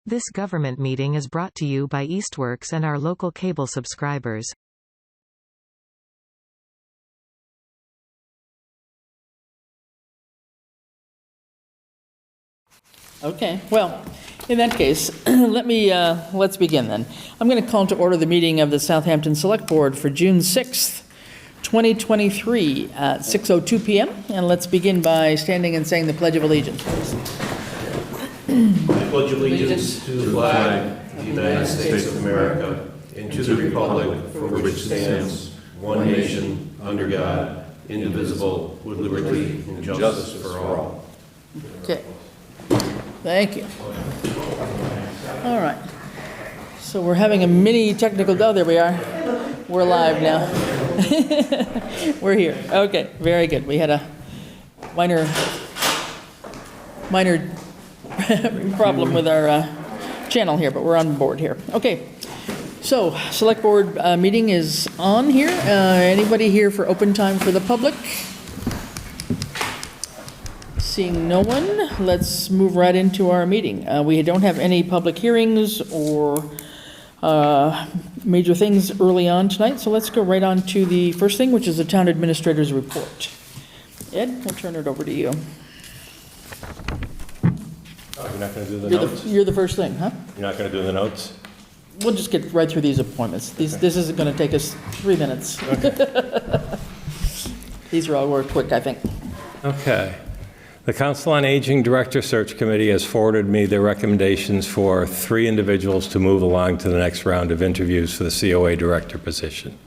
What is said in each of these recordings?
This government meeting is brought to you by Eastworks and our local cable subscribers. Okay, well, in that case, let's begin then. I'm going to call to order the meeting of the Southampton Select Board for June 6th, 2023 at 6:02 p.m. And let's begin by standing and saying the Pledge of Allegiance. I pledge allegiance to the flag of the United States of America and to the republic for which it stands, one nation, under God, indivisible, with liberty and justice for all. Okay. Thank you. All right. So we're having a mini technical, oh, there we are. We're live now. We're here. Okay, very good. We had a minor problem with our channel here, but we're on board here. Okay. So, Select Board meeting is on here. Anybody here for open time for the public? Seeing no one, let's move right into our meeting. We don't have any public hearings or major things early on tonight, so let's go right on to the first thing, which is the Town Administrator's Report. Ed, I'll turn it over to you. Oh, you're not going to do the notes? You're the first thing, huh? You're not going to do the notes? We'll just get right through these appointments. This isn't going to take us 3 minutes. Okay. These are all work quick, I think. Okay. The Council on Aging Director Search Committee has forwarded me their recommendations for 3 individuals to move along to the next round of interviews for the COA Director position.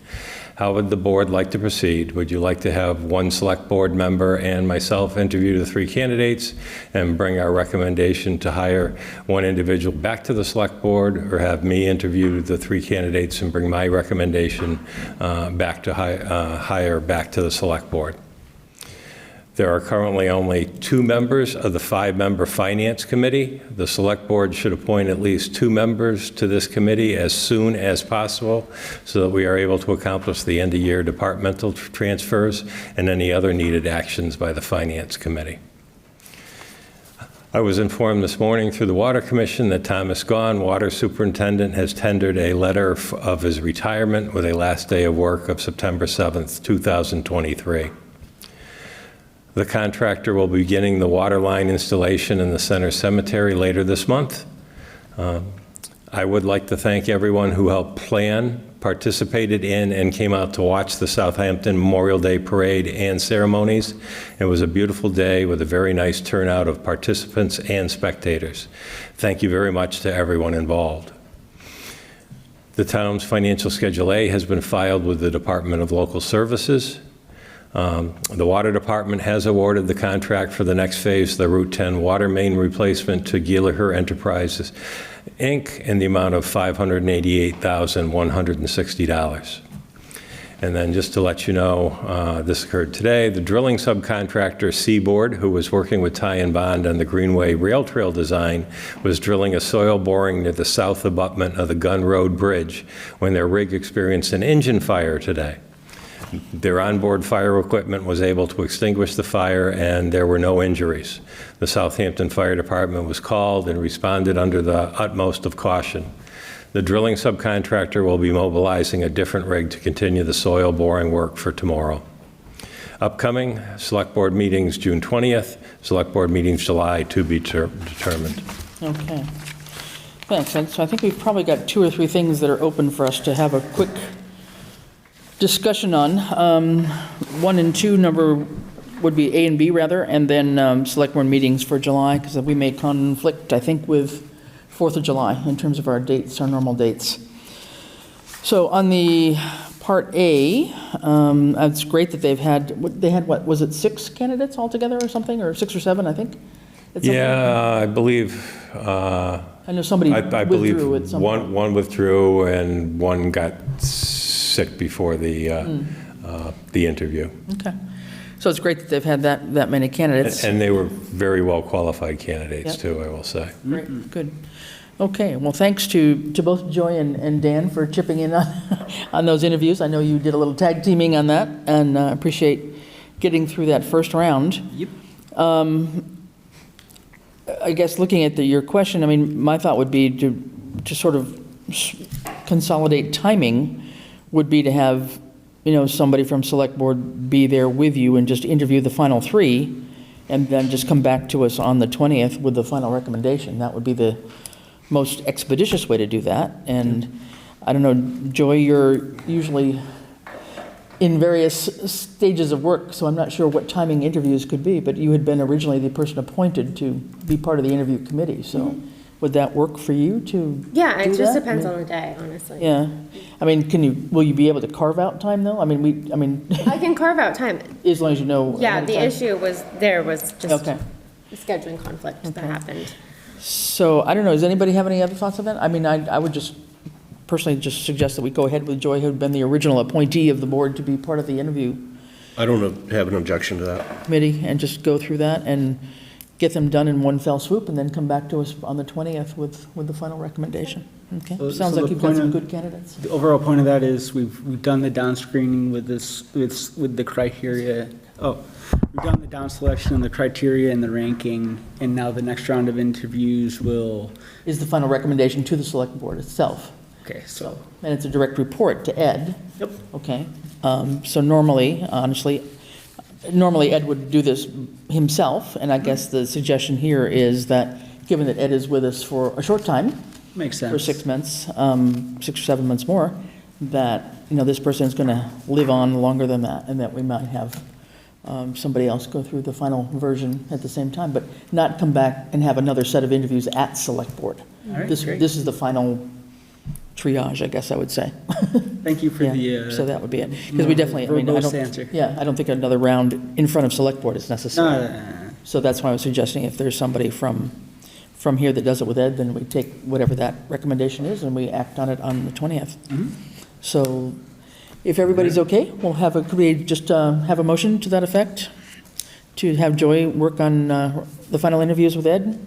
How would the board like to proceed? Would you like to have one Select Board member and myself interview the 3 candidates and bring our recommendation to hire one individual back to the Select Board, or have me interview the 3 candidates and bring my recommendation back to hire back to the Select Board? There are currently only 2 members of the 5-member Finance Committee. The Select Board should appoint at least 2 members to this committee as soon as possible so that we are able to accomplish the end-of-year departmental transfers and any other needed actions by the Finance Committee. I was informed this morning through the Water Commission that Thomas Gaughan, Water Superintendent, has tendered a letter of his retirement with a last day of work of September 7th, 2023. The contractor will be beginning the water line installation in the Center Cemetery later this month. I would like to thank everyone who helped plan, participated in, and came out to watch the Southampton Memorial Day Parade and ceremonies. It was a beautiful day with a very nice turnout of participants and spectators. Thank you very much to everyone involved. The town's financial Schedule A has been filed with the Department of Local Services. The Water Department has awarded the contract for the next phase of the Route 10 water main replacement to Gallagher Enterprises, Inc. in the amount of $588,160. And then just to let you know, this occurred today, the drilling subcontractor Seaboard, who was working with Ty and Bond on the Greenway Rail Trail design, was drilling a soil boring near the south abutment of the Gun Road Bridge when their rig experienced an engine fire today. Their onboard fire equipment was able to extinguish the fire, and there were no injuries. The Southampton Fire Department was called and responded under the utmost of caution. The drilling subcontractor will be mobilizing a different rig to continue the soil boring work for tomorrow. Upcoming Select Board meetings June 20th, Select Board meetings July to be determined. Okay. Thanks. And so I think we've probably got 2 or 3 things that are open for us to have a quick discussion on. 1 and 2 number would be A and B rather, and then Select Board meetings for July, because we may conflict, I think, with 4th of July in terms of our dates, our normal dates. So on the Part A, it's great that they had what, was it 6 candidates altogether or something, or 6 or 7, I think? Yeah, I believe. I know somebody withdrew at some point. One withdrew and one got sick before the interview. Okay. So it's great that they've had that many candidates. And they were very well qualified candidates, yep, too, I will say. Great, good. Okay, well, thanks to both Joy and Dan for chipping in on those interviews. I know you did a little tag teaming on that, and appreciate getting through that first round. Yep. I guess looking at your question, I mean, my thought would be to sort of consolidate timing would be to have, somebody from Select Board be there with you and just interview the final 3, and then just come back to us on the 20th with the final recommendation. That would be the most expeditious way to do that. And I don't know, Joy, you're usually in various stages of work, so I'm not sure what timing interviews could be, but you had been originally the person appointed to be part of the interview committee, so would that work for you to Yeah, it do just that? depends on the day, honestly. Yeah. I mean, will you be able to carve out time, though? I mean, I can carve out time. as long as you know. Yeah, ahead of the time. issue was just Okay. a scheduling conflict that happened. So, I don't know, does anybody have any other thoughts on that? I mean, I would just personally just suggest that we go ahead with Joy, who had been the original appointee of the board to be part of the interview I don't have an objection to that. committee, and just go through that and get them done in one fell swoop, and then come back to us on the 20th with the final recommendation. Okay? So Sounds the like you've got point some of- good candidates. The overall point of that is we've done the down screening with the criteria. We've done the down selection and the criteria and the ranking, and now the next round of interviews will, Is the final recommendation to the select board itself. okay, so, And it's a direct report to Ed. yep. Okay. So normally Ed would do this himself, and I guess the suggestion here is that, given that Ed is with us for a short time, Makes sense. for 6 months, 6 or 7 months more, that, this person is going to live on longer than that, and that we might have somebody else go through the final version at the same time, but not come back and have another set of interviews at Select Board. All right, This great. is the final triage, I guess I would say. Thank you for Yeah, the, so that would be it. Because we definitely, I verbose don't, answer. yeah, I don't think another round in front of Select Board is necessary. No. So that's why I was suggesting if there's somebody from here that does it with Ed, then we take whatever that recommendation is and we act on it on the 20th. So if everybody's okay, could we just have a motion to that effect? To have Joy work on the final interviews with Ed?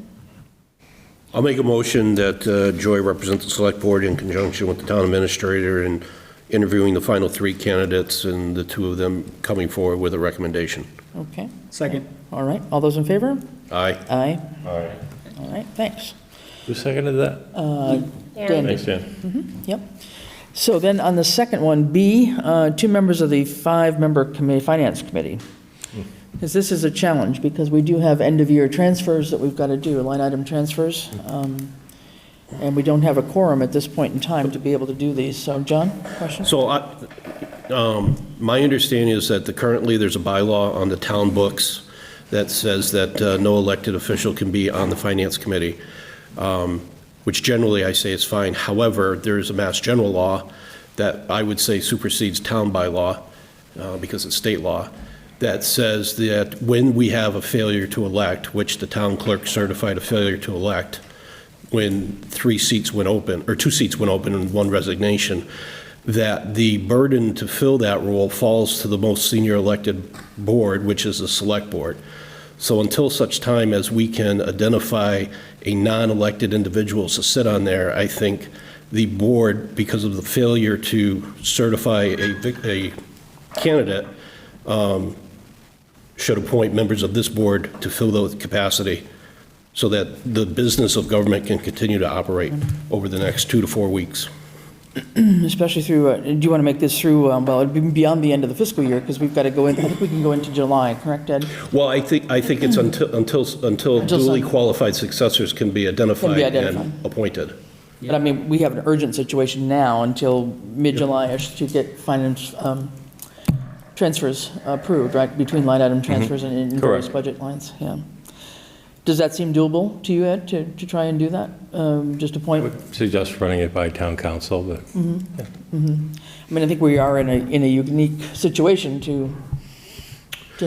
I'll make a motion that Joy represent the Select Board in conjunction with the town administrator in interviewing the final 3 candidates, and the 2 of them coming forward with a recommendation. Okay, Second. all right. All those in favor? Aye. Aye. Aye. All right, thanks. Who seconded that? Dan. Thanks, Dan. Yep. So then on the second one, B, 2 members of the 5-member finance committee. Because this is a challenge, because we do have end-of-year transfers that we've got to do, line item transfers, and we don't have a quorum at this point in time to be able to do these. So, John, question? So my understanding is that currently there's a bylaw on the town books that says that no elected official can be on the finance committee, which generally I say is fine. However, there's a Mass General law that I would say supersedes town bylaw, because it's state law, that says that when we have a failure to elect, which the town clerk certified a failure to elect, when 3 seats went open, or 2 seats went open and 1 resignation, that the burden to fill that role falls to the most senior elected board, which is the Select Board. So until such time as we can identify a non-elected individual to sit on there, I think the board, because of the failure to certify a candidate, should appoint members of this board to fill the capacity so that the business of government can continue to operate over the next 2 to 4 weeks. Especially through, do you want to make this through, well, it'd be beyond the end of the fiscal year, because we've got to go in, I think we can go into July, correct, Ed? Well, I think it's until duly some- qualified successors can be identified identified. and appointed. But I mean, we have an urgent situation now until mid-July-ish to get finance transfers approved, right, between line item transfers and in various Correct. budget lines, yeah. Does that seem doable to you, Ed, to try and do that? Just I appoint, would suggest running it by town council, but I mean, I think we are in a unique situation to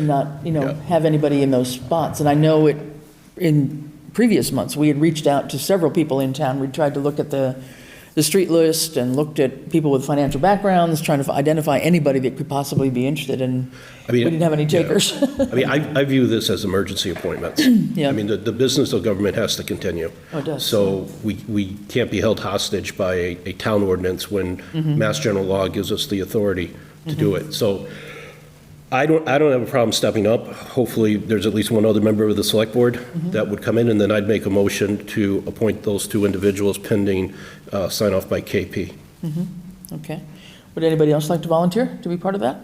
not, Yeah. have anybody in those spots. And I know in previous months, we had reached out to several people in town. We tried to look at the street list and looked at people with financial backgrounds, trying to identify anybody that could possibly be interested, and we didn't have any takers. I mean, I view this as emergency appointments. Yeah. I mean, the business of government has to continue. Oh, it does. So we can't be held hostage by a town ordinance when Mass General law gives us the authority to do it. So I don't have a problem stepping up. Hopefully, there's at least one other member of the select board that would come in, and then I'd make a motion to appoint those two individuals pending sign off by KP. Okay. Would anybody else like to volunteer to be part of that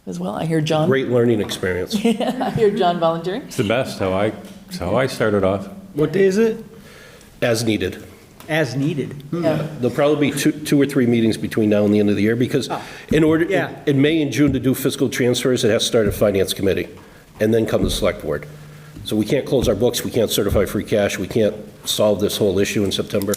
as well? I hear John. Great learning experience. I hear John volunteering. It's the best, it's how I started off. What day is it? As needed. As needed. Yeah. There'll probably be two or three meetings between now and the end of the year, because Yeah. in May and June to do fiscal transfers, it has to start at Finance Committee, and then come to the Select Board. So we can't close our books, we can't certify free cash, we can't solve this whole issue in September.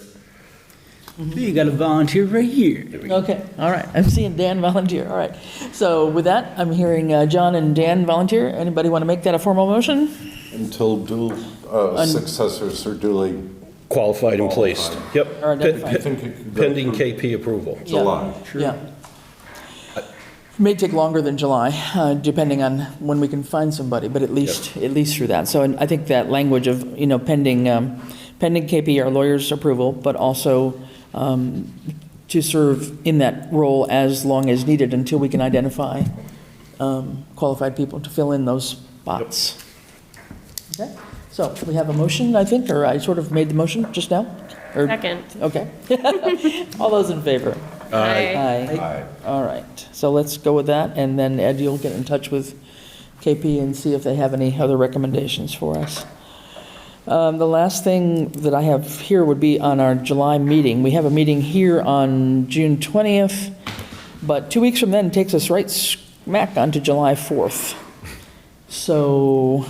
You got to volunteer right here. Okay, all right. I'm seeing Dan volunteer, all right. So with that, I'm hearing John and Dan volunteer. Anybody want to make that a formal motion? Until successors are duly Qualified and placed. Yep. Or identified. I think it could go Pending through KP approval. July. Yeah. May take longer than July, depending on when we can find somebody, but at least through that. So I think that language of, pending KP, our lawyer's approval, but also to serve in that role as long as needed until we can identify qualified people to fill in those spots. Okay, so we have a motion, I think, or I sort of made the motion just now? Or- Second. Okay. All those in favor? Aye. Aye. All right, so let's go with that, and then Ed, you'll get in touch with KP and see if they have any other recommendations for us. The last thing that I have here would be on our July meeting. We have a meeting here on June 20th, but 2 weeks from then takes us right smack onto July 4th. So,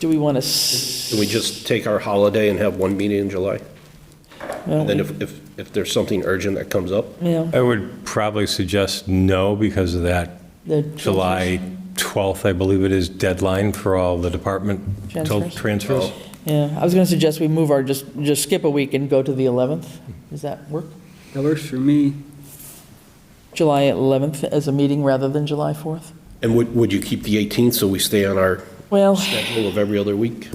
do we want to? Can we just take our holiday and have one meeting in July? And then if there's something urgent that comes up? Yeah. I would probably suggest no because of that the July 12th, I believe it is, deadline for all the department transfers. Yeah, I was going to suggest we move our, just skip a week and go to the 11th. Does that work? That works for me. July 11th as a meeting rather than July 4th? And would you keep the 18th so we stay on our Well, schedule of every other week?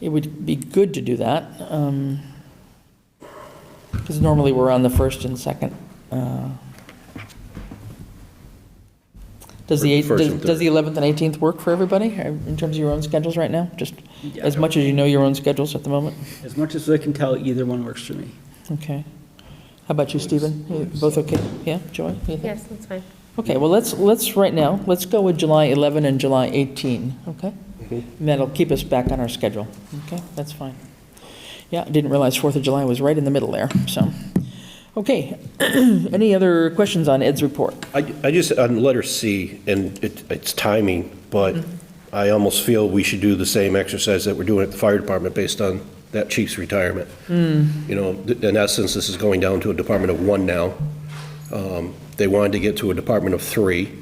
it would be good to do that, because normally we're on the 1st and 2nd. Does the First and does the 11th and 18th work for everybody in terms of your own schedules right now? Just as much as you know your own schedules at the moment? As much as I can tell, either one works for me. Okay. How about you, Stephen? You both okay? Yeah, Joy? You think? Yes, that's fine. Okay, well, let's right now, let's go with July 11 and July 18, okay? And that'll keep us back on our schedule, okay? That's fine. Yeah, I didn't realize 4th of July was right in the middle there, so. Okay, any other questions on Ed's report? I just, on letter C, and it's timing, but I almost feel we should do the same exercise that we're doing at the fire department based on that chief's retirement. In essence, this is going down to a department of 1 now. They wanted to get to a department of 3.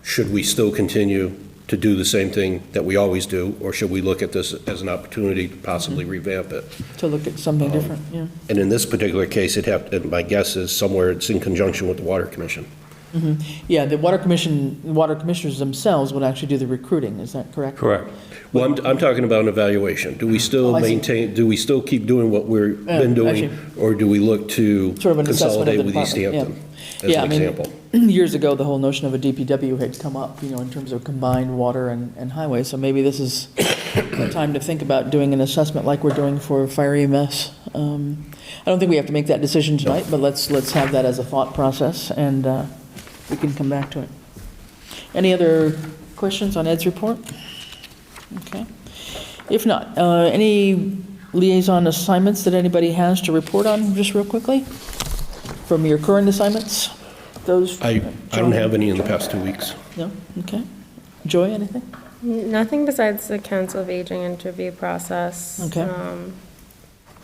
Should we still continue to do the same thing that we always do, or should we look at this as an opportunity to possibly revamp it? To look at something different, yeah. And in this particular case, my guess is somewhere it's in conjunction with the Water Commission. Yeah, the water commissioners themselves would actually do the recruiting, is that correct? Correct. Well, I'm talking about an evaluation. Do we still I see. maintain, do we still keep doing what we've been I doing? see. Or do we look to Sort of an assessment of consolidate the with department, Easthampton as Yeah, an I mean, example? Years ago, the whole notion of a DPW had come up, in terms of combined water and highway, so maybe this is a time to think about doing an assessment like we're doing for fire EMS. I don't think we have to make that decision tonight, but let's have that as a thought process, and we can come back to it. Any other questions on Ed's report? Okay. If not, any liaison assignments that anybody has to report on, just real quickly, from your current assignments? Those? I don't have any in the past 2 weeks. No? Okay. Joy, anything? Nothing besides the Council of Aging interview process. Okay.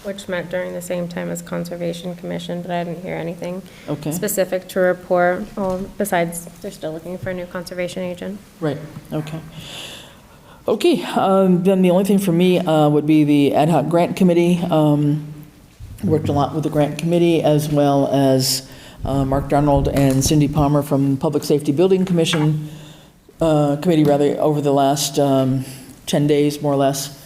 Which met during the same time as Conservation Commission, but I didn't hear anything Okay. specific to report, besides they're still looking for a new conservation agent. Right, okay. Okay, then the only thing for me would be the ad hoc grant committee. Worked a lot with the grant committee, as well as Mark Darnold and Cindy Palmer from Public Safety Building Commission, committee rather, over the last 10 days, more or less,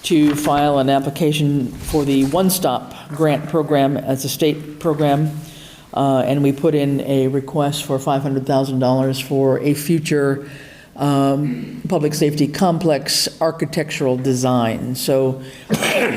to file an application for the One Stop grant program as a state program. and we put in a request for $500,000 for a future public safety complex architectural design. So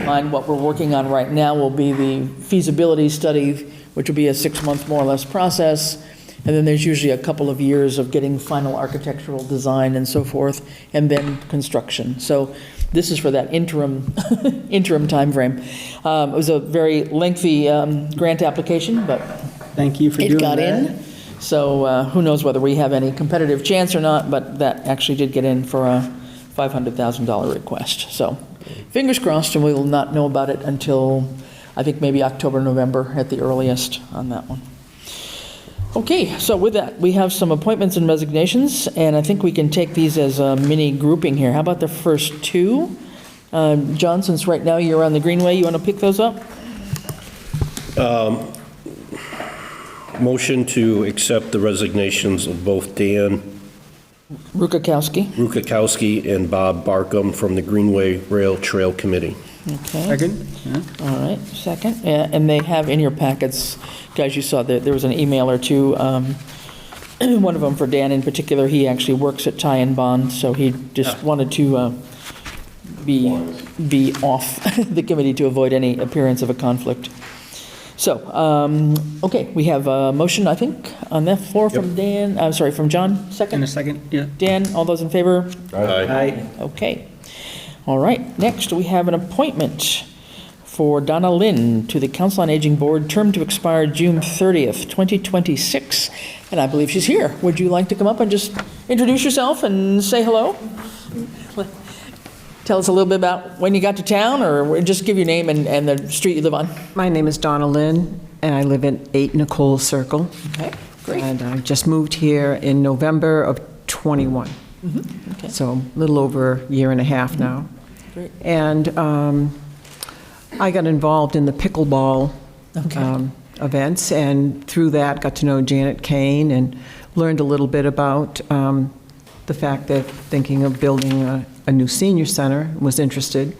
on what we're working on right now will be the feasibility study, which will be a 6-month more or less process. And then there's usually a couple of years of getting final architectural design and so forth, and then construction. So this is for that interim timeframe. It was a very lengthy grant application, but Thank you for doing it got that. in. So who knows whether we have any competitive chance or not, but that actually did get in for a $500,000 request. So fingers crossed, and we will not know about it until, I think, maybe October, November at the earliest on that one. Okay, so with that, we have some appointments and resignations, and I think we can take these as a mini grouping here. How about the first two? John, since right now you're on the Greenway, you want to pick those up? Motion to accept the resignations of both Dan Rukakowski. and Bob Barkham from the Greenway Rail Trail Committee. Okay. Second? Yeah. All right, second. Yeah, and they have in your packets, guys, you saw that there was an email or two. One of them for Dan in particular, he actually works at Ty and Bond, so he just wanted to be off the committee to avoid any appearance of a conflict. So, okay, we have a motion, I think, on that floor from Dan, I'm sorry, from John, In second? a second, yeah. Dan, all those in favor? Aye. Okay. All right, next we have an appointment for Donna Lynn to the Council on Aging Board, term to expire June 30th, 2026. And I believe she's here. Would you like to come up and just introduce yourself and say hello? Tell us a little bit about when you got to town, or just give your name and the street you live on. My name is Donna Lynn, and I live at 8 Nicole Circle. Okay, great. And I just moved here in November of '21. Okay. So a little over a year and a half now. Great. And I got involved in the pickleball Okay. events, and through that got to know Janet Kane and learned a little bit about the fact that thinking of building a new senior center, was interested.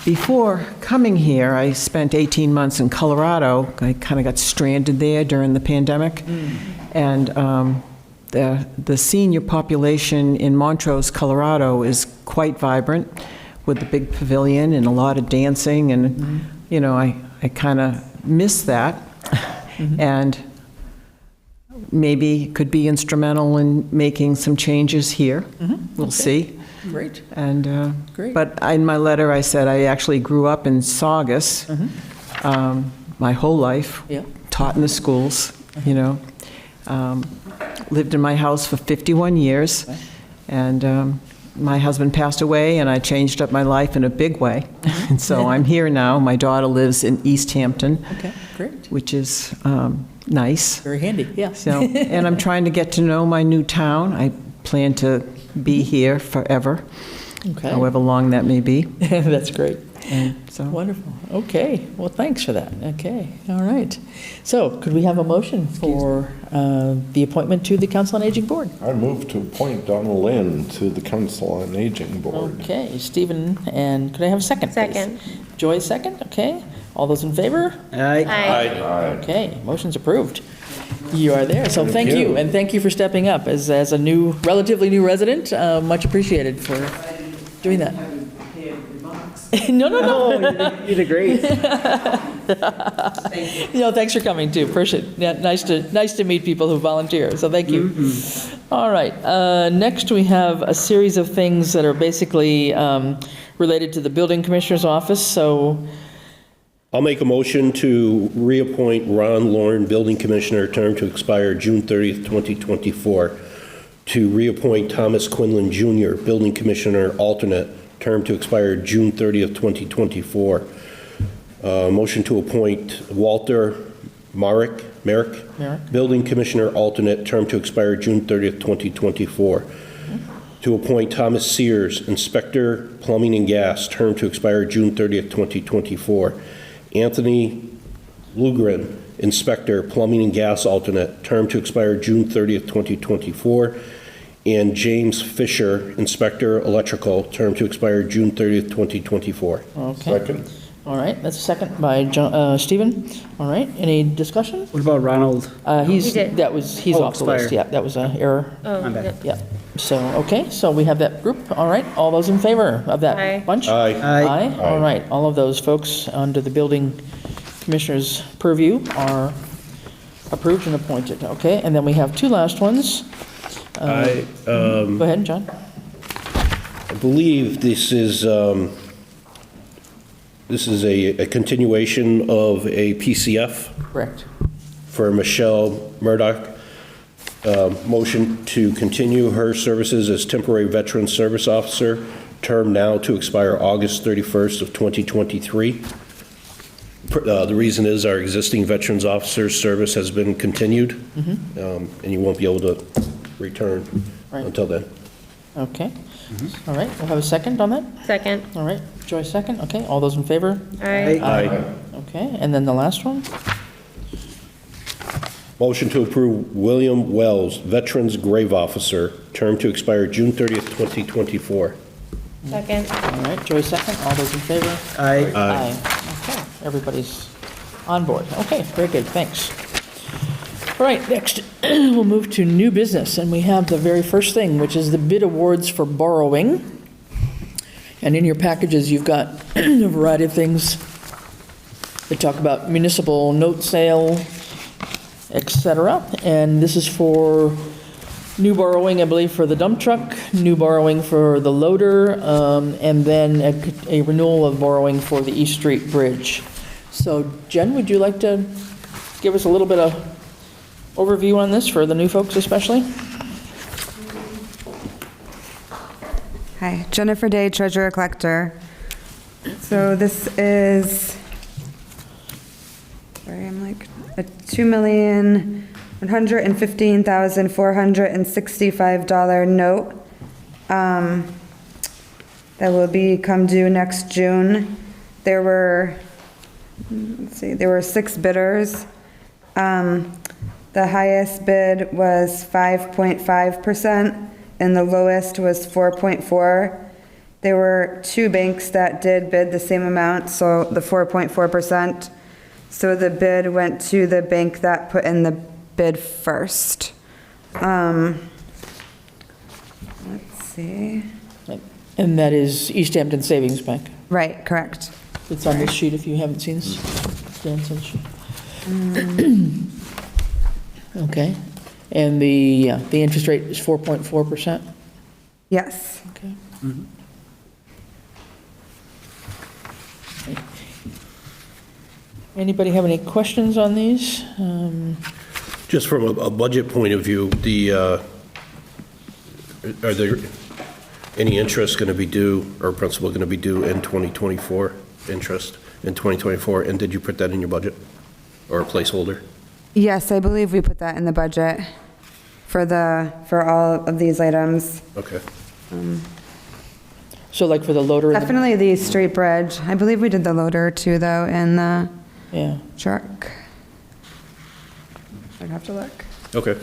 Before coming here, I spent 18 months in Colorado. I kind of got stranded there during the pandemic. And the senior population in Montrose, Colorado is quite vibrant, with the big pavilion and a lot of dancing. And, you know, I kind of miss that. And maybe could be instrumental in making some changes here. We'll see. Great. And, Great. but in my letter, I said I actually grew up in Saugus my whole life, Yeah. taught in the schools, you know, lived in my house for 51 years, and my husband passed away, and I changed up my life in a big way. And so I'm here now. My daughter lives in Easthampton, Okay, great. which is nice. Very handy, yeah. So, and I'm trying to get to know my new town. I plan to be here forever, Okay. however long that may be. That's great. And so, Wonderful. Okay, well, thanks for that. Okay, all right. So could we have a motion for the appointment to the Council on Aging Board? I move to appoint Donna Lynn to the Council on Aging Board. Okay, Stephen, and could I have a second, please? Second. Joy, second, okay. All those in favor? Aye. Aye. Okay, motion's approved. You are there, so thank you, and thank you for stepping up as a new, relatively new resident. Much appreciated for doing that. No. You did great. No, thanks for coming too. Appreciate it. Yeah, nice to meet people who volunteer. So thank you. All right. Next, we have a series of things that are basically related to the building commissioner's office. So I'll make a motion to reappoint Ron Lauren, Building Commissioner, term to expire June 30th, 2024, to reappoint Thomas Quinlan Jr., Building Commissioner, alternate, term to expire June 30th, 2024. Motion to appoint Walter Merrick, Building Commissioner, alternate, term to expire June 30th, 2024. To appoint Thomas Sears, Inspector, Plumbing and Gas, term to expire June 30th, 2024. Anthony Lugren, Inspector, Plumbing and Gas, alternate, term to expire June 30th, 2024. And James Fisher, Inspector, Electrical, term to expire June 30th, 2024. okay. Second. All right, that's a second by Stephen. All right, any discussion? What about Ronald? He's, He did. he's Oh, off the list, expired. yeah, that was an error. Oh, My bad. yep. Yeah, so, okay, so we have that group, all right, all those in favor of that Aye. bunch? Aye. Aye, all right, all of those folks under the building commissioner's purview are approved and appointed, okay? And then we have two last ones. Go ahead, John. I believe this is a continuation of a PCF Correct. for Michelle Murdoch. Motion to continue her services as temporary veteran service officer, term now to expire August 31st of 2023. The reason is our existing veterans officer's service has been continued, and you won't be able to return Right. until then. Okay, all right, we'll have a second on that? Second. All right, Joy second, okay, all those in favor? Aye. Aye. Okay, and then the last one? Motion to approve William Wells, Veterans Grave Officer, term to expire June 30th, 2024. Second. All right, Joy second, all those in favor? Aye. Aye. Okay, everybody's on board. Okay, very good, thanks. All right, next, we'll move to new business, and we have the very first thing, which is the bid awards for borrowing. And in your packages, you've got a variety of things that talk about municipal note sale, et cetera. And this is for new borrowing, I believe, for the dump truck, new borrowing for the loader, and then a renewal of borrowing for the East Street Bridge. So Jen, would you like to give us a little bit of overview on this for the new folks especially? Hi, Jennifer Day, Treasurer Collector. So this is, sorry, I'm like, a $2,115,465 note that will become due next June. There were, let's see, there were 6 bidders. The highest bid was 5.5%, and the lowest was 4.4%. There were 2 banks that did bid the same amount, so the 4.4%. So the bid went to the bank that put in the bid first. Let's see. And that is Easthampton Savings Bank. Right, correct. It's on this sheet if you haven't seen this. Dan's on the sheet. Okay, and the interest rate is 4.4%? Yes. Okay. Anybody have any questions on these? Just from a budget point of view, are there any interest going to be due, or principal going to be due in 2024, interest in 2024, and did you put that in your budget, or a placeholder? Yes, I believe we put that in the budget for all of these items. Okay. So like for the loader? and the- Definitely the street bridge. I believe we did the loader too, though, in the Yeah, truck. I'd have to look. Okay.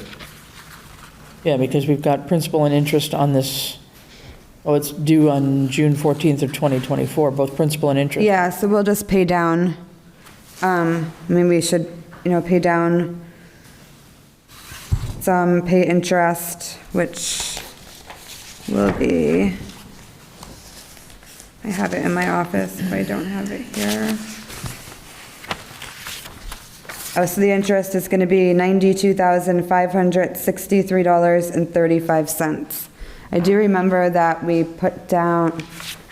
yeah, because we've got principal and interest on this, oh, it's due on June 14th of 2024, both principal and interest. Yeah, so we'll just pay down, I mean, we should, pay down some, pay interest, which will be, I have it in my office, but I don't have it here. Oh, so the interest is going to be $92,563.35. I do remember that we put down,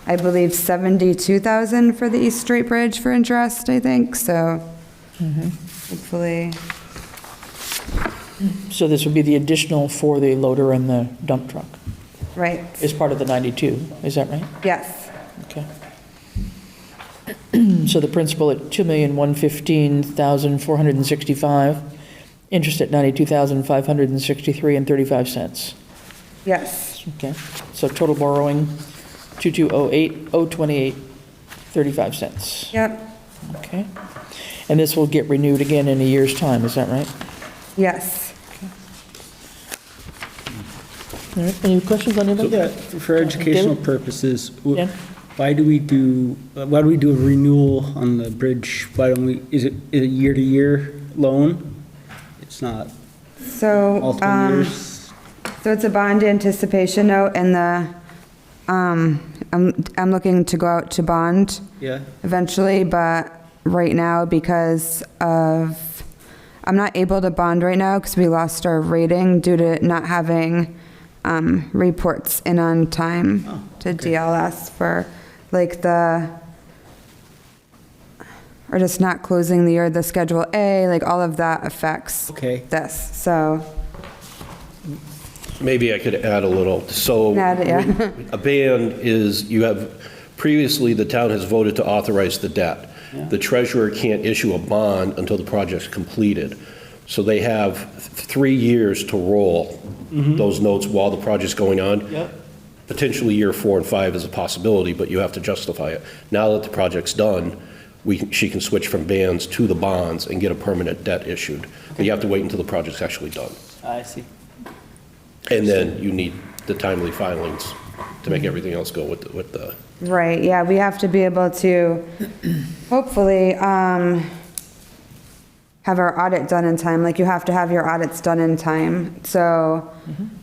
I believe, $72,000 for the East Street Bridge for interest, I think, so hopefully, So this would be the additional for the loader and the dump truck, right, is part of the 92, is that right? yes, Okay. So the principal at $2,115,465, interest at $92,563 and 35 cents. yes, Okay, so total borrowing, 2208028, 35 cents. yep, Okay, and this will get renewed again in a year's time, is that right? yes. All right, any questions on any of that? Yeah, for educational David? purposes, Yeah. why do we do a renewal on the bridge? Why don't we, is it a year-to-year loan? It's not So, multiple years? so it's a bond anticipation note, and I'm looking to go out to bond Yeah, eventually, but right now, because of, I'm not able to bond right now because we lost our rating due to not having reports in on time to DLS for like or just not closing the year, the Schedule A, like all of that affects okay. this, so. Maybe I could add a little. So Yeah. a ban is, you have, previously, the town has voted to authorize the debt. The treasurer can't issue a bond until the project's completed. So they have 3 years to roll those notes while the project's going on. Yep. Potentially year 4 and 5 is a possibility, but you have to justify it. Now that the project's done, she can switch from bans to the bonds and get a permanent debt issued. But you have to wait until the project's actually done. I see. And then you need the timely filings to make everything else go with the. Right, yeah, we have to be able to hopefully have our audit done in time, like you have to have your audits done in time. So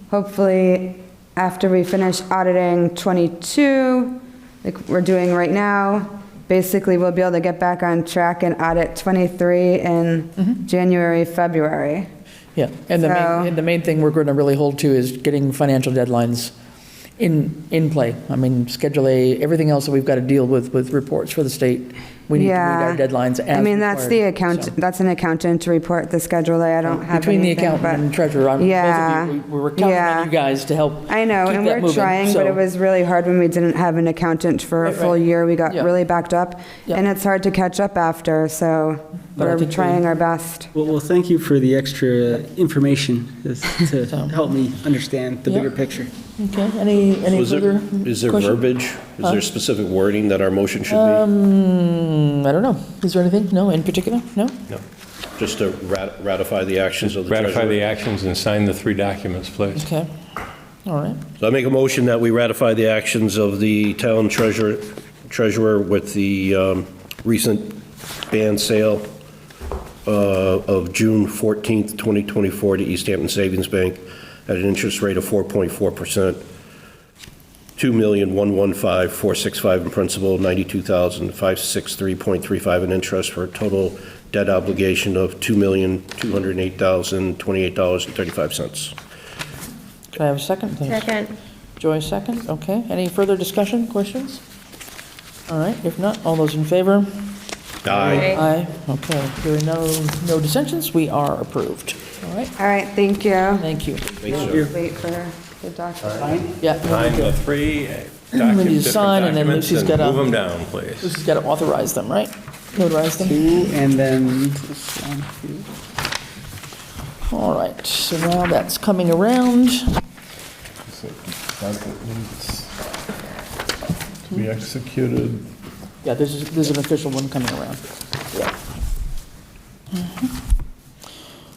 hopefully after we finish auditing 22, like we're doing right now, basically we'll be able to get back on track and audit 23 in January, February. Yeah, and the main thing we're going to really hold to is getting financial deadlines in play. I mean, Schedule A, everything else that we've got to deal with reports for the state, we need to meet our deadlines as I mean, that's the required, so. that's an accountant to report the Schedule A, I don't have Between the anything, accountant and but- treasurer, both Yeah, of you, we were counting on you guys to help I know, keep and that we're moving, trying, but so- it was really hard when we didn't have an accountant for a Right, full right. year. We got Yeah. really backed up, Yeah. and it's hard to catch up after, so But I we're think trying our best. Well, thank you for the extra information to So- help me understand the Yeah. bigger picture. Okay, any further Is there question? verbiage? Is there specific wording that our motion should be? I don't know. Is there anything? No, in particular? No? No. Just to ratify the actions of the treasurer? Ratify the actions and sign the 3 documents, please. Okay. All right. So I make a motion that we ratify the actions of the town treasurer with the recent band sale of June 14th, 2024 to Easthampton Savings Bank at an interest rate of 4.4%, $2,115,465 in principal, $92,563.35 in interest, for a total debt obligation of $2,208,028.35. Can I have a second, please? Second. Joy, second. Okay. Any further discussion, questions? All right. If not, all those in favor? Aye. Aye. Okay. Hearing no dissensions, we are approved. All right. All right, thank you. Thank you. Thanks, sir. Wait for the document. Yeah. Sign the 3 Lindy to sign, and then documents Lucy's and got to- move them down, please. Lucy's got to authorize them, right? Notarize them. 2, and then this one, 2. All right. So now that's coming around. To be executed. Yeah, there's an official one coming around. Yeah.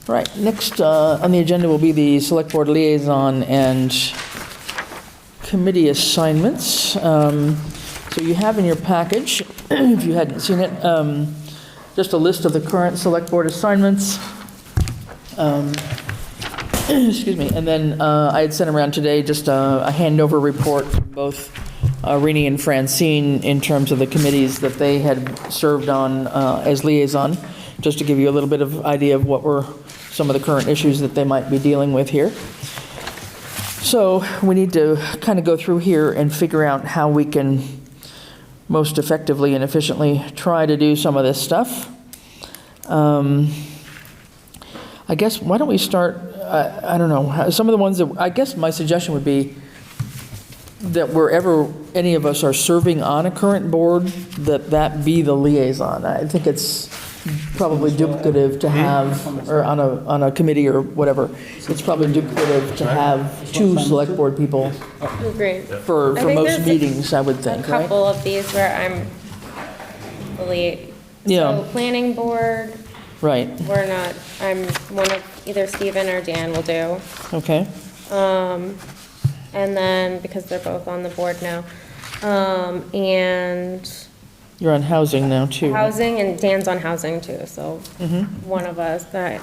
All right, next on the agenda will be the Select Board Liaison and Committee assignments. So you have in your package, if you hadn't seen it, just a list of the current Select Board assignments. Excuse me, and then I had sent around today just a handover report from both Rini and Francine in terms of the committees that they had served on as liaison, just to give you a little bit of idea of what were some of the current issues that they might be dealing with here. So we need to kind of go through here and figure out how we can most effectively and efficiently try to do some of this stuff. I guess, why don't we start, I don't know, some of the ones that, I guess my suggestion would be that wherever any of us are serving on a current board, that be the liaison. I think it's probably duplicative to have, or on a committee or whatever, it's probably duplicative to have 2 select board people Great. for I think most there's meetings, I would A think, right? couple of these where I'm fully, Yeah. so planning board, Right, we're not, I'm one of, either Stephen or Dan will do. okay, And then, because they're both on the board now, And You're on housing now, too. housing, and Dan's on housing too, so one of us that,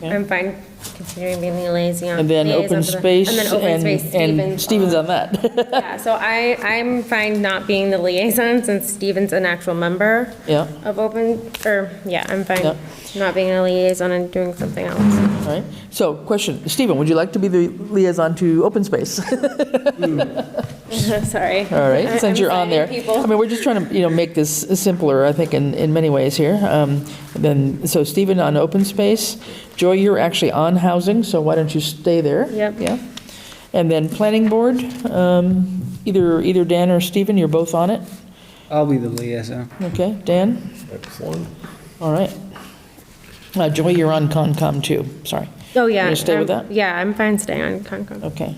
I'm fine continuing being the liaison. And then open for the- space, And then open space, and Stephen's on that. Yeah, so I'm fine not being the liaison since Stephen's an actual member Yeah, of I'm fine Yeah. not being a liaison and doing something else. all right. So, question, Stephen, would you like to be the liaison to open space? Sorry. All right, since you're on there. signing people. I mean, we're just trying to, make this simpler, I think, in many ways here. So Stephen on open space. Joy, you're actually on housing, so why don't you stay there? Yep. Yeah. And then planning board, either Dan or Stephen, you're both on it? I'll be the liaison. Okay, Dan? Excellent. All right. Joy, you're on Concom too, sorry. Oh, yeah. You gonna stay with I'm- that? Yeah, I'm fine staying on Concom. Okay.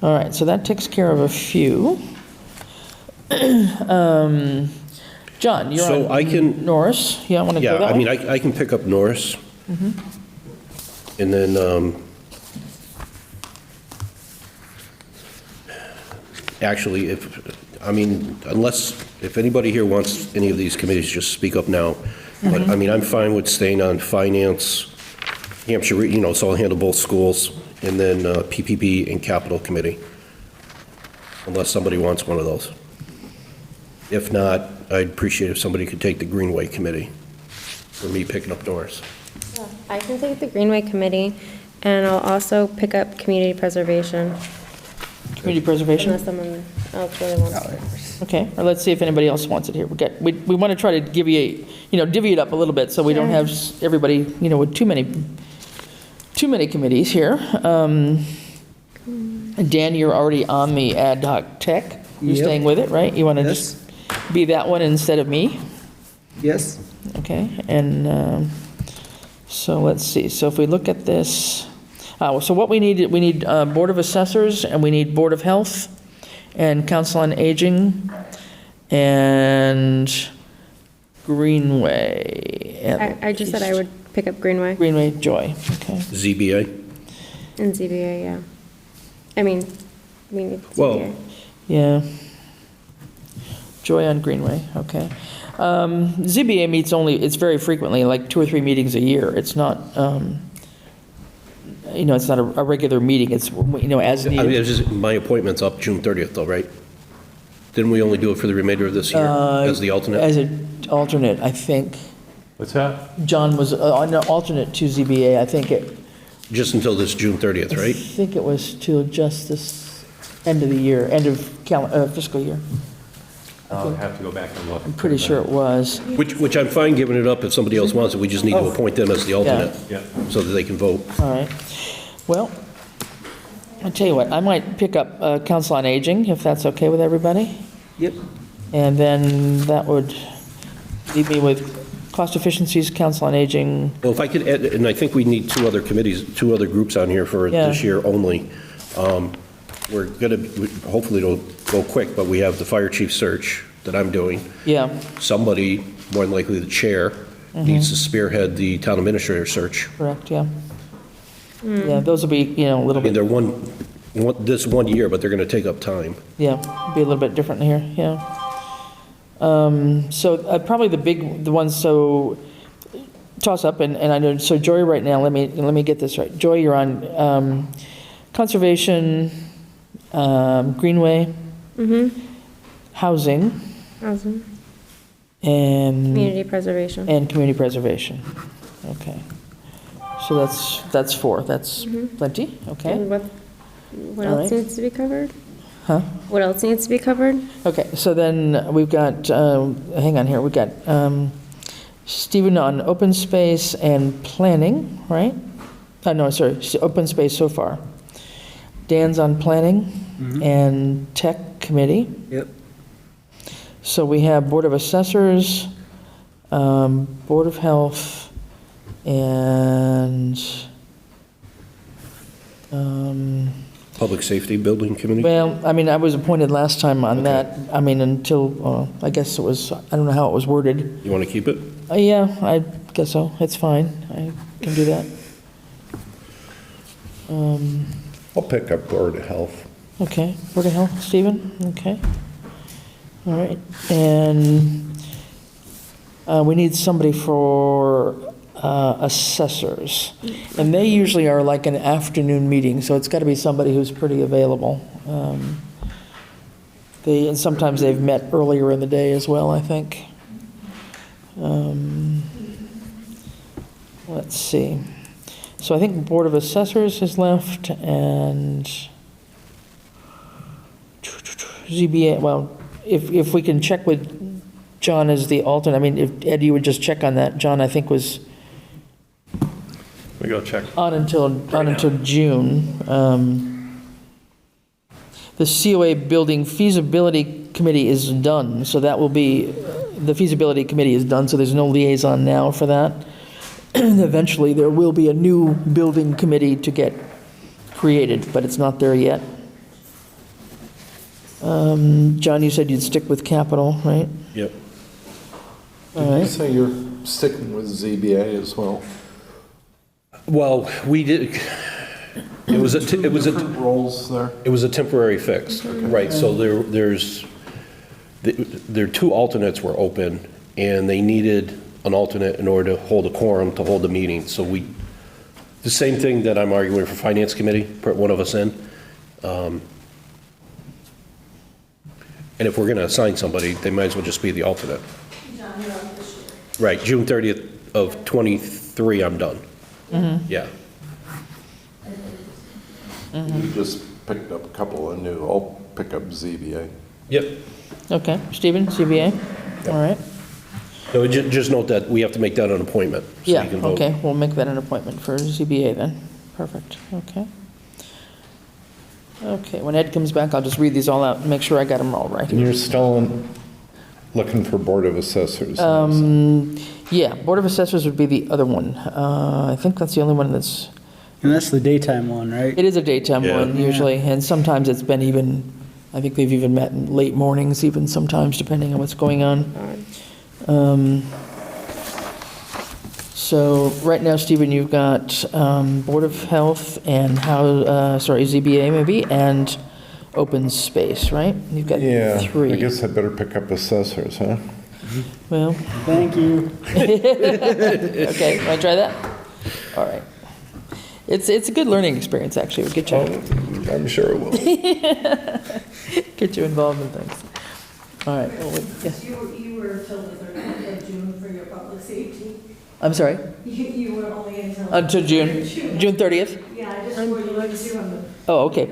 All right, so that takes care of a few. John, you're So on I can- Norris. Yeah, I want to go Yeah, that I way? mean, I can pick up Norris. And then, actually, if anybody here wants any of these committees, just speak up now. But, I mean, I'm fine with staying on finance, Hampshire, so I'll handle both schools, and then PPP and capital committee, unless somebody wants one of those. If not, I'd appreciate if somebody could take the Greenway committee, for me picking up Norris. I can take the Greenway Committee, and I'll also pick up community preservation, Community preservation? unless someone else really wants it. Okay, or let's see if anybody else wants it here. We want to try to give you, divvy it up a little bit, so we don't have everybody, with too many committees here. Dan, you're already on the ad hoc tech. You're Yep. staying with it, right? You want to Yes. just be that one instead of me? Yes? Okay, and so let's see, so if we look at this, so what we need Board of Assessors, and we need Board of Health, and Council on Aging, and Greenway. I just said I would pick up Greenway Greenway, Joy, okay. ZBA? and ZBA, yeah. I mean, we need Well- ZBA. Yeah. Joy on Greenway, okay. ZBA meets it's very frequently, like 2 or 3 meetings a year. It's not, it's not a regular meeting, it's, as I mean, needed. it's just, my appointment's up June 30th though, right? Didn't we only do it for the remainder of this year as the alternate? As an alternate, I think. What's that? John was an alternate to ZBA, I think Just until this June 30th, I right? think it was till just this end of the year, end of fiscal year. I'll have to go back and look. I'm pretty sure it was. Which I'm fine giving it up if somebody else wants it, we just need to appoint them as the alternate, Yeah. so that they can vote. All right. Well, I'll tell you what, I might pick up Council on Aging, if that's okay with everybody. Yep. And then that would leave me with cost efficiencies, Council on Aging. Well, if I could add, and I think we need 2 other committees, 2 other groups on here for Yeah. this year only. We're going to, hopefully it'll go quick, but we have the fire chief search that I'm doing. Yeah, Somebody, more than likely the chair, needs to spearhead the town administrator search. correct, yeah. Yeah, those will be, a little I mean, bit, they're this 1 year, but they're going to take up time. yeah, be a little bit different here, yeah. So probably the ones, so toss up, and I know, so Joy right now, let me get this right. Joy, you're on conservation, Greenway, housing, Housing, and community preservation. community preservation. Okay. So that's 4, that's plenty, okay? And what All else right. needs to be covered? Huh? What else needs to be covered? Okay, so then we've got, hang on here, we've got Stephen on open space and planning, right? No, sorry, open space so far. Dan's on planning and tech committee. Yep. So we have Board of Assessors, Board of Health, and, Public Safety Building Committee? well, I mean, I was appointed last time on that, I mean, until, I guess it was, I don't know how it was worded. You want to keep it? Yeah, I guess so, it's fine, I can do that. I'll pick up Board of Health. Okay, Board of Health, Stephen, okay. All right, and we need somebody for assessors. And they usually are like an afternoon meeting, so it's got to be somebody who's pretty available. And sometimes they've met earlier in the day as well, I think. Let's see. So I think Board of Assessors is left, and ZBA, well, if we can check with John as the alternate, I mean, if Ed, you would just check on that. John, I think, was We go check. on until June. The COA Building Feasibility Committee is done, so that will be, the feasibility committee is done, so there's no liaison now for that. Eventually, there will be a new building committee to get created, but it's not there yet. John, you said you'd stick with capital, right? Yep. All Did you right. say you're sticking with ZBA as well? Well, we did, it was a Different roles there? It was a temporary fix, right, so there are two alternates were open, and they needed an alternate in order to hold a quorum, to hold a meeting, so the same thing that I'm arguing for Finance Committee, put one of us in. And if we're gonna assign somebody, they might as well just be the alternate. Right, June 30th of '23, I'm done. Yeah. You just picked up a couple of new, I'll pick up ZBA. Yep. Okay, Stephen, CBA? All right. So just note that we have to make that an appointment. so you Yeah, can vote. okay, we'll make that an appointment for ZBA then. Perfect, okay. Okay, when Ed comes back, I'll just read these all out and make sure I got them all right. And you're still looking for Board of Assessors? Yeah, Board of Assessors would be the other one. I think that's the only one that's, And that's the daytime one, right? it is a daytime Yeah. one usually, and sometimes it's been even, I think they've even met in late mornings even sometimes, depending on what's going on. So right now, Stephen, you've got Board of Health and ZBA maybe, and Open Space, right? You've got Yeah, three. I guess I better pick up Assessors, huh? Well, Thank you. okay, want to try that? All right. It's a good learning experience, actually. It'll get you, I'm sure it will. get you involved in things. All right. Well, yes. You were till the 30th of June for your public safety. I'm sorry? You were only Until June 30th? Yeah, I just wanted to let you on the, Oh, okay.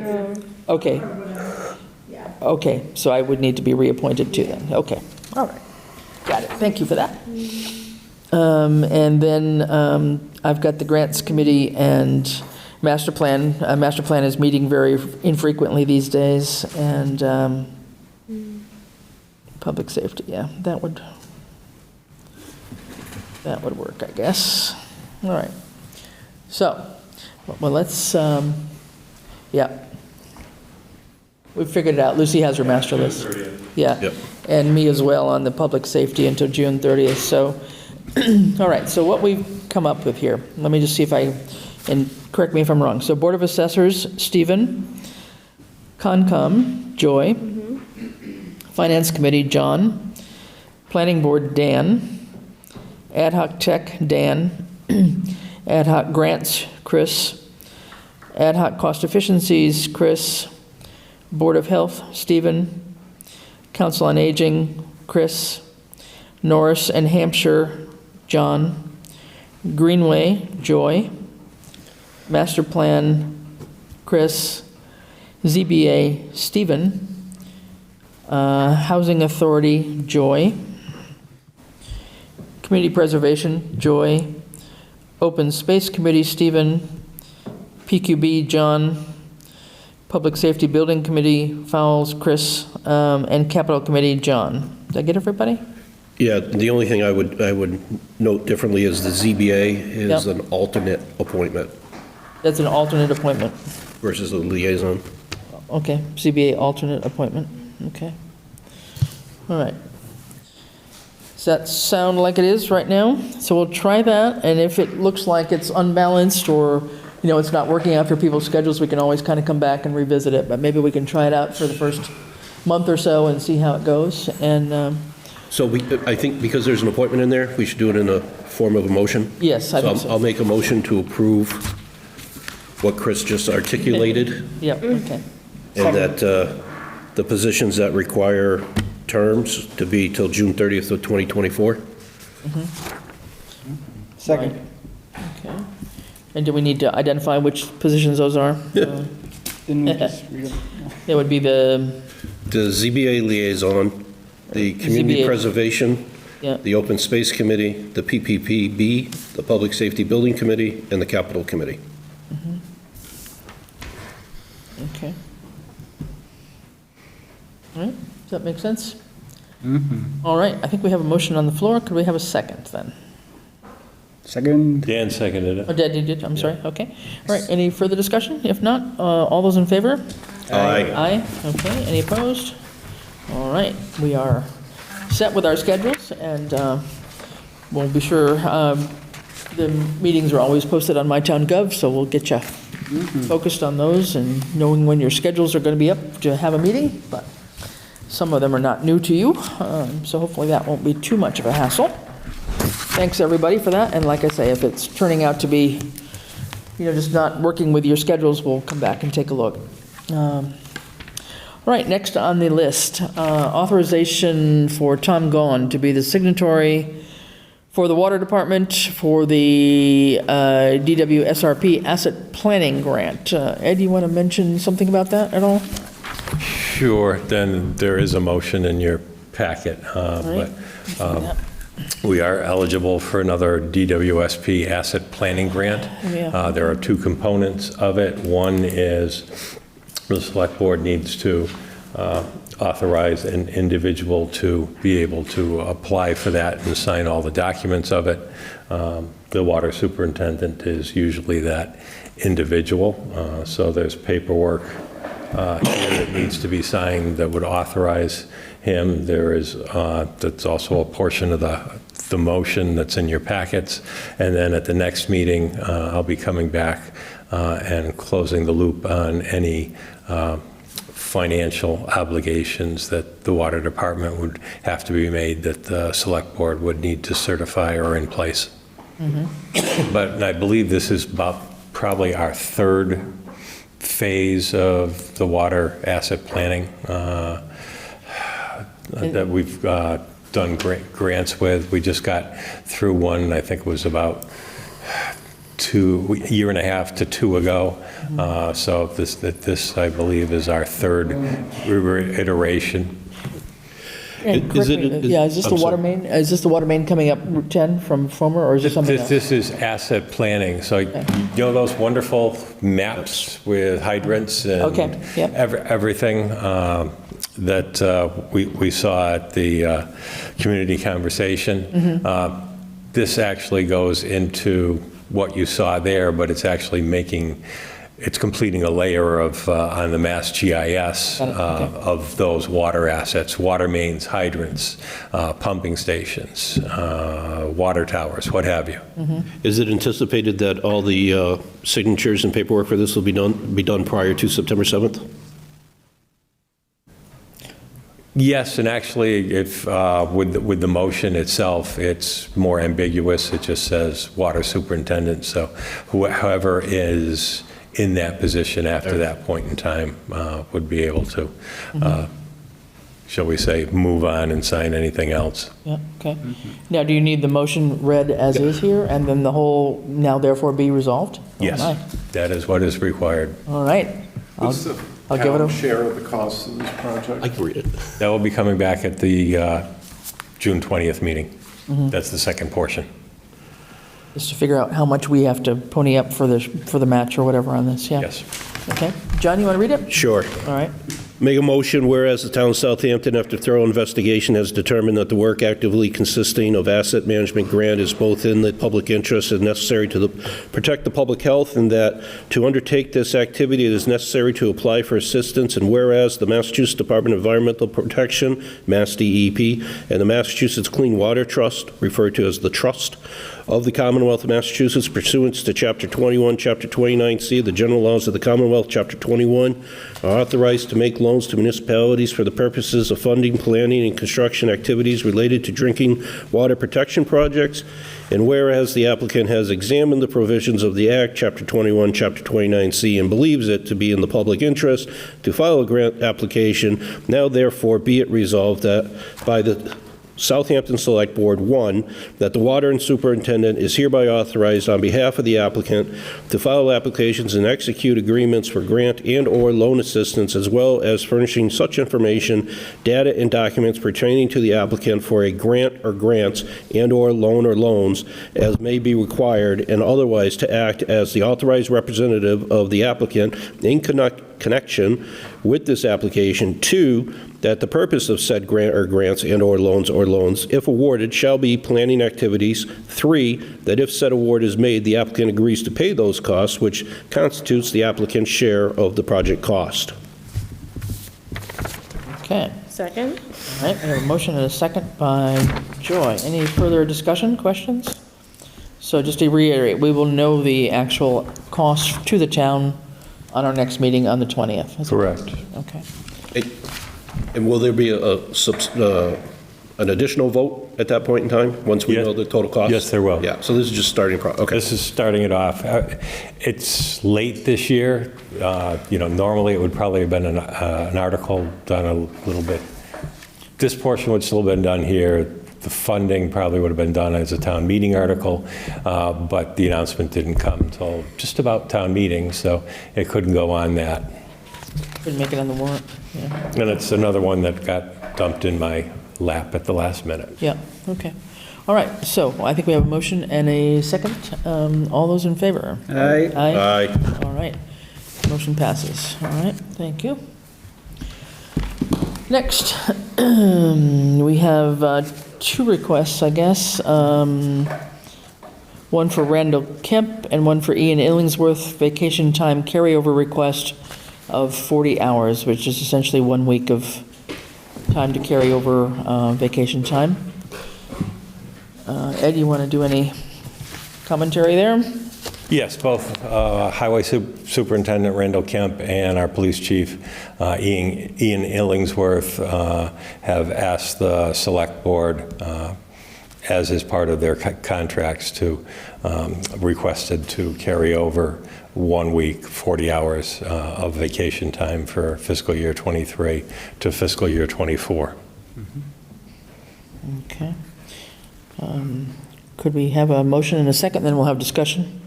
Okay. or whatever. Yeah. Okay, so I would need to be reappointed too then. Okay, all right. Got it. Thank you for that. And then I've got the Grants Committee and Master Plan. Master Plan is meeting very infrequently these days, and Public Safety, yeah, that would work, I guess. All right. So, well, let's, yeah. We've figured it out. Lucy has her master list. Yeah. Yep. And me as well on the public safety until June 30th. So, all right, so what we've come up with here, let me just see if and correct me if I'm wrong. So Board of Assessors, Stephen. Concom, Joy. Finance Committee, John. Planning Board, Dan. Ad hoc Tech, Dan. Ad hoc Grants, Chris. Ad hoc Cost Efficiencies, Chris. Board of Health, Stephen. Council on Aging, Chris. Norris and Hampshire, John. Greenway, Joy. Master Plan, Chris. ZBA, Stephen. Housing Authority, Joy. Community Preservation, Joy. Open Space Committee, Stephen. PQB, John. Public Safety Building Committee, Fowles, Chris, and Capital Committee, John. Did I get everybody? Yeah, the only thing I would note differently is the ZBA is Yep. an alternate appointment That's an alternate appointment. versus a liaison. Okay, CBA alternate appointment, okay. All right. Does that sound like it is right now? So we'll try that, and if it looks like it's unbalanced or, you know, it's not working out for people's schedules, we can always kind of come back and revisit it, but maybe we can try it out for the first month or so and see how it goes. And So I think because there's an appointment in there, we should do it in the form of a motion? yes, I So think so. I'll make a motion to approve what Chris just articulated, Yep, okay. and that the positions that require terms to be till June 30th of 2024. Second. Okay. And do we need to identify which positions those are? Didn't we just read them? It would be the, The ZBA liaison, the community ZBA. preservation, yeah, the open space committee, the PPPB, the public safety building committee, and the capital committee. okay. All right, does that make sense? All right, I think we have a motion on the floor. Could we have a second then? Second. Dan seconded Oh, it. Dad, you did, I'm sorry, okay. All right, any further discussion? If not, all those in favor? Aye. Aye, okay, any opposed? All right, we are set with our schedules, and we'll be sure, the meetings are always posted on MyTownGov, so we'll get you focused on those and knowing when your schedules are going to be up to have a meeting, but some of them are not new to you, so hopefully that won't be too much of a hassle. Thanks, everybody, for that, and like I say, if it's turning out to be, just not working with your schedules, we'll come back and take a look. All right, next on the list, authorization for Tom Gahn to be the signatory for the Water Department for the DWSRP Asset Planning Grant. Ed, you want to mention something about that at all? Sure, then there is a motion in your packet, right. but we are eligible for another DWSP Asset Planning Grant. Yeah. There are two components of it. One is the Select Board needs to authorize an individual to be able to apply for that and sign all the documents of it. The water superintendent is usually that individual, so there's paperwork here that needs to be signed that would authorize him. There is, that's also a portion of the motion that's in your packets. And then at the next meeting, I'll be coming back and closing the loop on any financial obligations that the water department would have to be made that the select board would need to certify or in place. But I believe this is about probably our third phase of the water asset planning that we've done grants with. We just got through one, I think it was about a year and a half to two ago. So this, I believe, is our third iteration. And correct me, is this the water main? Is this the water main coming up Route 10 from Fomer, or is it something else? This is asset planning. So you know those wonderful maps with hydrants and Yep. everything that we saw at the community conversation? This actually goes into what you saw there, but it's actually completing a layer of, on the Mass GIS of those water assets, water mains, hydrants, pumping stations, water towers, what have you. Is it anticipated that all the signatures and paperwork for this will be done prior to September 7th? Yes, and actually, if with the motion itself, it's more ambiguous. It just says water superintendent. So whoever is in that position after that point in time would be able to, shall we say, move on and sign anything else. Yeah, okay. Now, do you need the motion read as is here, and then the whole now therefore be resolved? Yes, All right. that is what is required. All right. What's the I'll give it town a- share of the cost of this project? I can read it. That will be coming back at the June 20th meeting. That's the second portion. Just to figure out how much we have to pony up for the match or whatever on this, yeah. Yes. Okay. John, you want to read it? Sure. All right. Make a motion, whereas the town of Southampton, after thorough investigation, has determined that the work actively consisting of asset management grant is both in the public interest and necessary to protect the public health, and that to undertake this activity, it is necessary to apply for assistance, and whereas the Massachusetts Department of Environmental Protection, Mass DEP, and the Massachusetts Clean Water Trust, referred to as the Trust, of the Commonwealth of Massachusetts pursuant to Chapter 21, Chapter 29C of the General Laws of the Commonwealth, Chapter 21, are authorized to make loans loans to municipalities for the purposes of funding, planning, and construction activities related to drinking water protection projects. And whereas the applicant has examined the provisions of the Act, Chapter 21, Chapter 29C, and believes it to be in the public interest to file a grant application, now therefore be it resolved that by the Southampton Select Board, 1, that the water and superintendent is hereby authorized on behalf of the applicant to file applications and execute agreements for grant and/or loan assistance, as well as furnishing such information, data, and documents pertaining to the applicant for a grant or grants and/or loan or loans as may be required, and otherwise to act as the authorized representative of the applicant in connection with this application. 2, that the purpose of said grant or grants and/or loans, if awarded, shall be planning activities. 3, that if said award is made, the applicant agrees to pay those costs, which constitutes the applicant's share of the project cost. Okay. Second? All right, I have a motion and a second by Joy. Any further discussion, questions? So just to reiterate, we will know the actual cost to the town on our next meeting on the 20th. Is that Correct. Okay. And will there be an additional vote at that point in time, once we Yes. know the total cost? Yes, there will. Yeah, so this is just starting, okay. This is starting it off. It's late this year. Normally it would probably have been an article done a little bit. This portion would still have been done here. The funding probably would have been done as a town meeting article, but the announcement didn't come until just about town meeting, so it couldn't go on that. Couldn't make it on the warrant, yeah. And it's another one that got dumped in my lap at the last minute. Yeah, okay. All right, so I think we have a motion and a second. All those in favor? Aye. Aye. All right, motion passes. All right, thank you. Next, we have 2 requests, I guess. One for Randall Kemp and one for Ian Illingsworth, vacation time carryover request of 40 hours, which is essentially 1 week of time to carry over vacation time. Ed, you want to do any commentary there? Yes, both Highway Superintendent Randall Kemp and our police chief, Ian Illingsworth, have asked the Select Board, as is part of their contracts, to requested to carry over 1 week, 40 hours of vacation time for fiscal year 23 to fiscal year 24. Okay. Could we have a motion and a second, then we'll have discussion?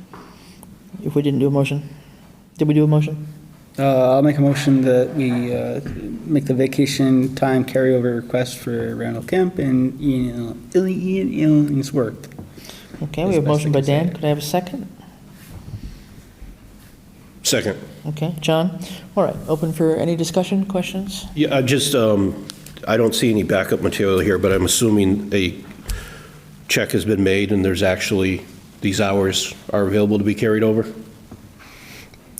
If we didn't do a motion. Did we do a motion? I'll make a motion that we make the vacation time carryover request for Randall Kemp and Ian Illingsworth. Okay, we have a motion by Dan. Could I have a second? Second. Okay, John? All right, open for any discussion, questions? Yeah, I don't see any backup material here, but I'm assuming a check has been made and there's actually, these hours are available to be carried over?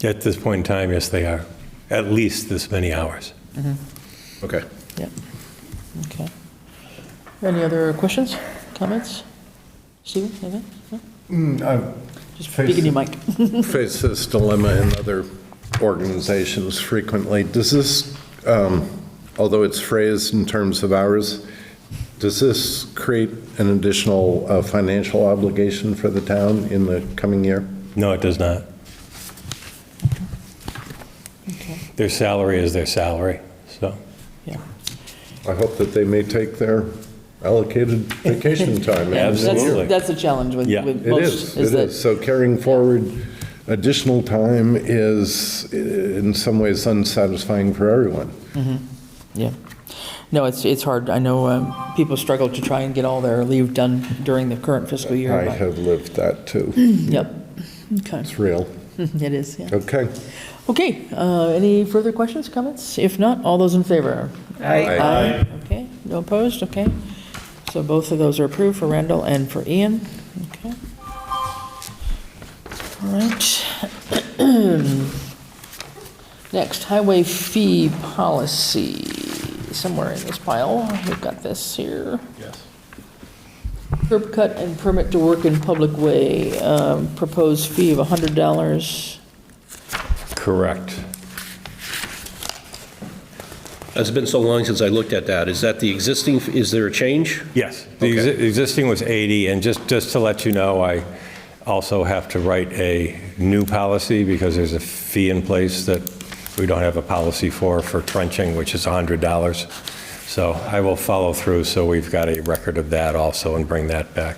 At this point in time, yes, they are. At least this many hours. Okay. Yeah. Okay. Any other questions, comments? Stephen, anything? No? Just speak in your mic. Face this dilemma in other organizations frequently. Does this, although it's phrased in terms of hours, does this create an additional financial obligation for the town in the coming year? No, it does not. Okay. Their salary is their salary, so. Yeah. I hope that they may take their allocated vacation time. Absolutely. That's a challenge with Yeah. with It most. is, it that- is. So carrying forward additional time is in some ways unsatisfying for everyone. Yeah. No, it's hard. I know people struggle to try and get all their leave done during the current fiscal year. I but- have lived that too. Yep. Okay. It's real. It is, yeah. Okay. Okay, any further questions, comments? If not, all those in favor? Aye. Okay, no opposed, okay. So both of those are approved for Randall and for Ian, okay. All right. Next, highway fee policy, somewhere in this pile. We've got this here. Yes. Curb cut and permit to work in public way, proposed fee of $100. Correct. It's been so long since I looked at that. Is that the existing, is there a change? Yes, the Okay. existing was 80, and just to let you know, I also have to write a new policy because there's a fee in place that we don't have a policy for trenching, which is $100. So I will follow through, so we've got a record of that also and bring that back.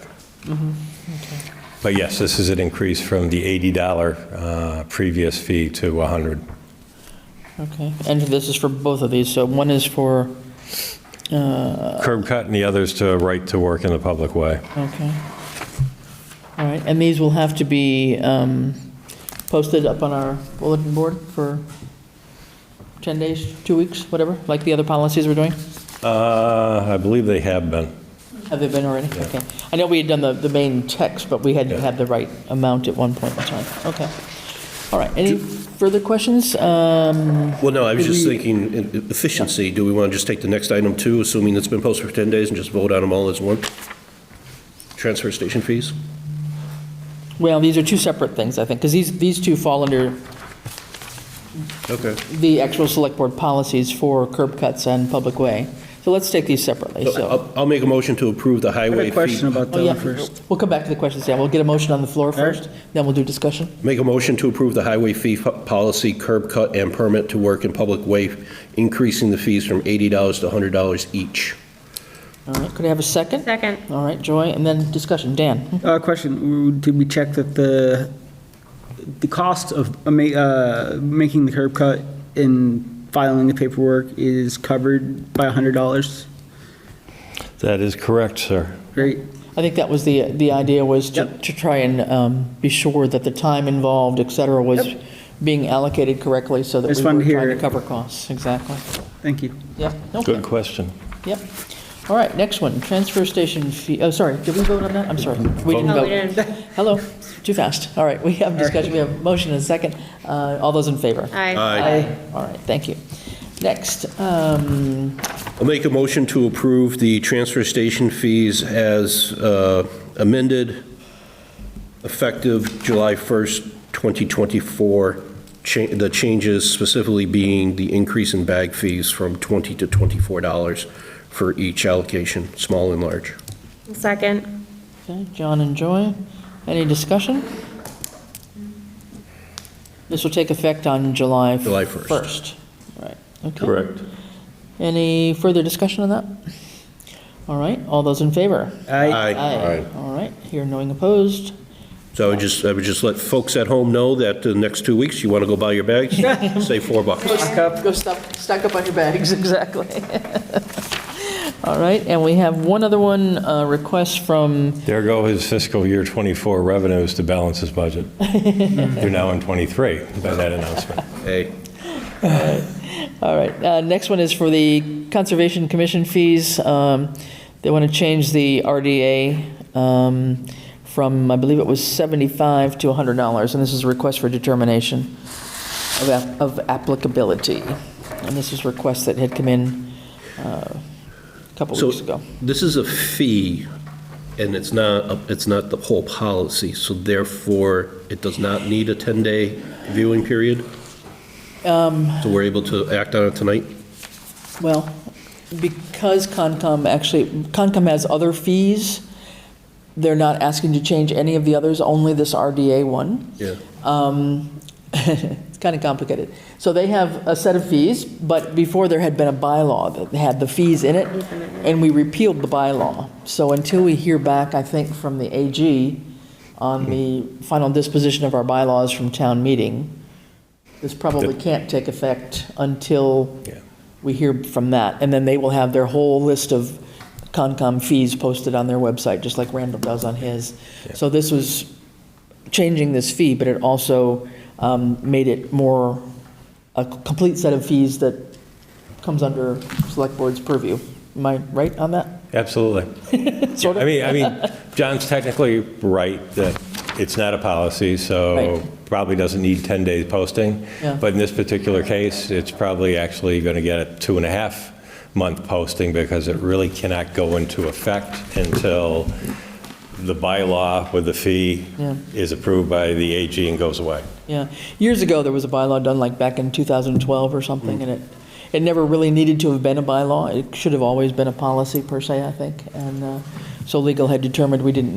But yes, this is an increase from the $80 previous fee to $100. Okay, and this is for both of these, so one is for, Curb cut and the others to right to work in the public way. okay. All right, and these will have to be posted up on our bulletin board for 10 days, 2 weeks, whatever, like the other policies we're doing? I believe they have been. Have they been already? Okay. I know we had done the main text, but we hadn't Yeah. had the right amount at one point in time. Okay. All right, any further questions? Well, no, I was just thinking efficiency. Do we want to just take the next item too, assuming it's been posted for 10 days, and just vote on them all as one? Transfer station fees? Well, these are two separate things, I think, because these two fall under Okay. the actual select board policies for curb cuts and public way. So let's take these separately, so. I'll make a motion to approve the I highway have a question fee. about Oh, that yeah, one first. we'll come back to the questions, yeah. We'll get a motion on the floor first, then we'll do discussion. Make a motion to approve the highway fee policy, curb cut and permit to work in public way, increasing the fees from $80 to $100 each. All right, could I have a second? Second. All right, Joy, and then discussion. Dan? Question, did we check that the cost of making the curb cut and filing the paperwork is covered by $100? That is correct, sir. Great. I think that was the idea, was to Yep. try and be sure that the time involved, et cetera, was Yep. being allocated correctly so that I just we wanted were to hear trying to it. cover costs. Exactly. Thank you. Yep, okay. Good question. Yep. All right, next one, transfer station fee, oh, sorry, did we vote on that? I'm sorry. We didn't No, we vote. didn't. Hello, too fast. All right, we have discussion, we have a motion and a second. All those in favor? Aye. Aye. All right, thank you. Next, I'll make a motion to approve the transfer station fees as amended, effective July 1st, 2024. The changes specifically being the increase in bag fees from $20 to $24 for each allocation, small and large. Second. okay, John and Joy, any discussion? This will take effect on July July 1st. 1st. Right, okay. Correct. Any further discussion on that? All right, all those in favor? Aye. Aye. All right, here, knowing opposed. So I would just let folks at home know that the next 2 weeks, you want to go buy your bags, save $4. Go stock up on your bags, exactly. All right, and we have one other one, request from, There go his fiscal year '24 revenues to balance his budget. You're now in '23 by that announcement. Hey, all right, next one is for the Conservation Commission fees. They want to change the RDA from, I believe it was $75 to $100, and this is a request for determination of applicability. And this is a request that had come in a couple So weeks ago. this is a fee, and it's not the whole policy, so therefore, it does not need a 10-day viewing period? So we're able to act on it tonight? Well, because Concom has other fees, they're not asking to change any of the others, only this RDA one. Yeah. It's kind of complicated. So they have a set of fees, but before there had been a bylaw that had the fees in it, and we repealed the bylaw. So until we hear back, I think, from the AG on the final disposition of our bylaws from town meeting, this probably can't take effect until Yeah. we hear from that. And then they will have their whole list of Concom fees posted on their website, just like Randall does on his. So this was changing this fee, but it also made it more a complete set of fees that comes under Select Board's purview. Am I right on that? Absolutely. Sort of? I mean, John's technically right that it's not a policy, so Right. probably doesn't need 10 days posting. Yeah. But in this particular case, it's probably actually going to get a 2.5-month posting because it really cannot go into effect until the bylaw with the fee Yeah. is approved by the AG and goes away. Yeah. Years ago, there was a bylaw done like back in 2012 or something, and it never really needed to have been a bylaw. It should have always been a policy per se, I think. And so legal had determined we didn't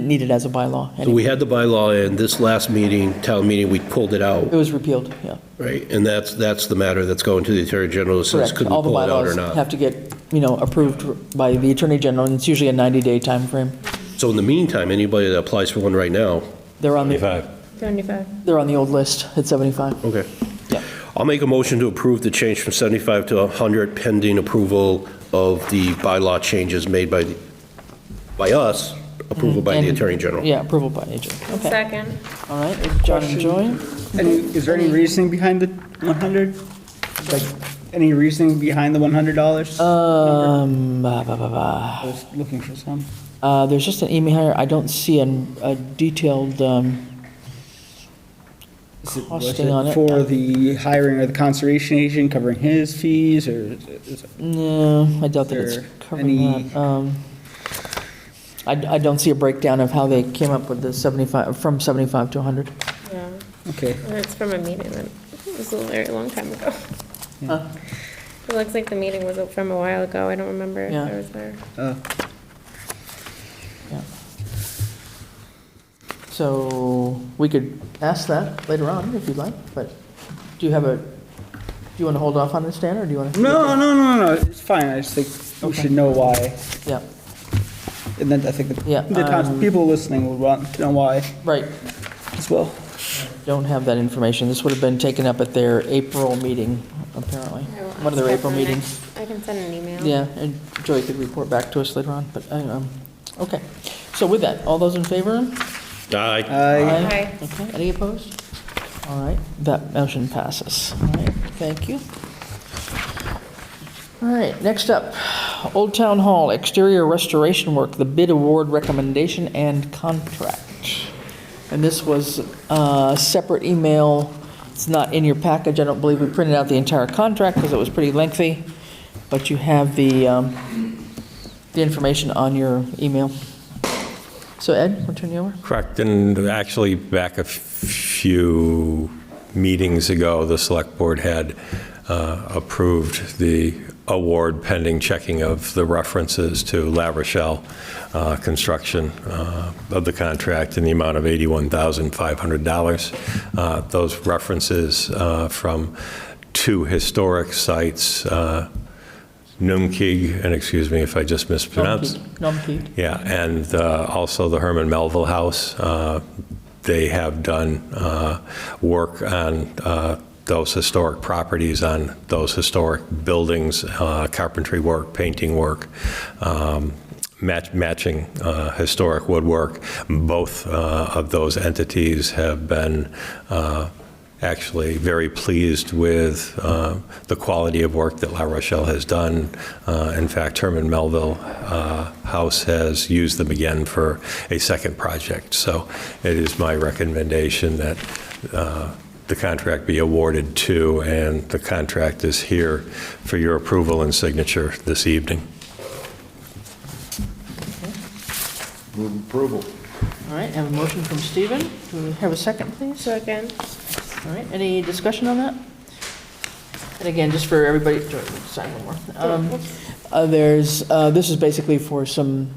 need it as a bylaw. So we had the bylaw, and this last meeting, town meeting, we pulled it out, It was repealed, yeah. right? And that's the matter that's going to the Attorney General, that says, Correct. could we All the pull it out or bylaws not? have to get, approved by the Attorney General, and it's usually a 90-day time frame. So in the meantime, anybody that applies for one right now, They're on the, 75. they're on the old list at 75. okay. Yeah. I'll make a motion to approve the change from 75 to 100 pending approval of the bylaw changes made by us, approval by the And- Attorney General. Yeah, approval by agent. Okay. Second. All right, John and Joy? Is there any reasoning behind the 100? Like, any reasoning behind the $100? I was looking for some. There's just an email here. I don't see a detailed Was costing on it. for the hiring of the conservation agent, covering his fees, or is it? No, I don't think it's there covering any- that. I don't see a breakdown of how they came up with the 75, from 75 to 100. Yeah. Okay. And it's from a meeting that was a very long time ago. Huh? It looks like the meeting was from a while ago. I don't remember if Yeah. I was there. Yeah. So we could ask that later on if you'd like, but do you want to hold off on this, Dan, or do you want to? No, it's fine, I just think we Okay. should know why. Yeah, And then I think Yeah, the people listening would want to know why right. as well. Don't have that information. This would have been taken up at their April meeting, apparently. One of their April meetings. I can send an email. Yeah, and Joy could report back to us later on, but, okay. So with that, all those in favor? Aye. Aye. Okay, any opposed? All right, that motion passes. All right, thank you. All right, next up, Old Town Hall exterior restoration work, the bid award recommendation and contract. And this was a separate email. It's not in your package. I don't believe we printed out the entire contract because it was pretty lengthy, but you have the information on your email. So Ed, we'll turn you over. Correct, and actually back a few meetings ago, the Select Board had approved the award pending checking of the references to La Rochelle construction of the contract in the amount of $81,500. Those references from two historic sites, Numkeag, and excuse me if I just mispronounced. Numkeag. Yeah, and also the Herman Melville House. They have done work on those historic properties, on those historic buildings, carpentry work, painting work, matching historic woodwork. Both of those entities have been actually very pleased with the quality of work that La Rochelle has done. In fact, Herman Melville House has used them again for a second project. So it is my recommendation that the contract be awarded to, and the contract is here for your approval and signature this evening. Move approval. All right, I have a motion from Stephen. Do we have a second, please? Second. All right, any discussion on that? And again, just for everybody, sign one more. This is basically for some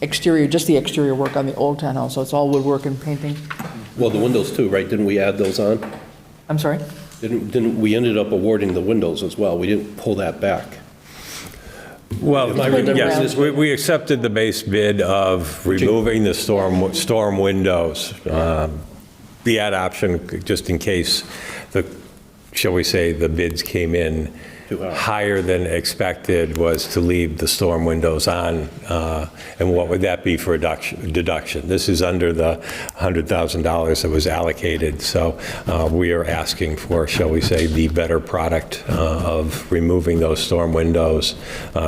exterior, just the exterior work on the Old Town Hall, so it's all woodwork and painting. Well, the windows too, right? Didn't we add those on? I'm sorry? Didn't we ended up awarding the windows as well? We didn't pull that back. Well, Am I remembering yes, this we accepted the base bid of removing the storm windows. The add option, just in case shall we say, the bids came in Too high. higher than expected, was to leave the storm windows on. And what would that be for a deduction? This is under the $100,000 that was allocated. So we are asking for, shall we say, the better product of removing those storm windows,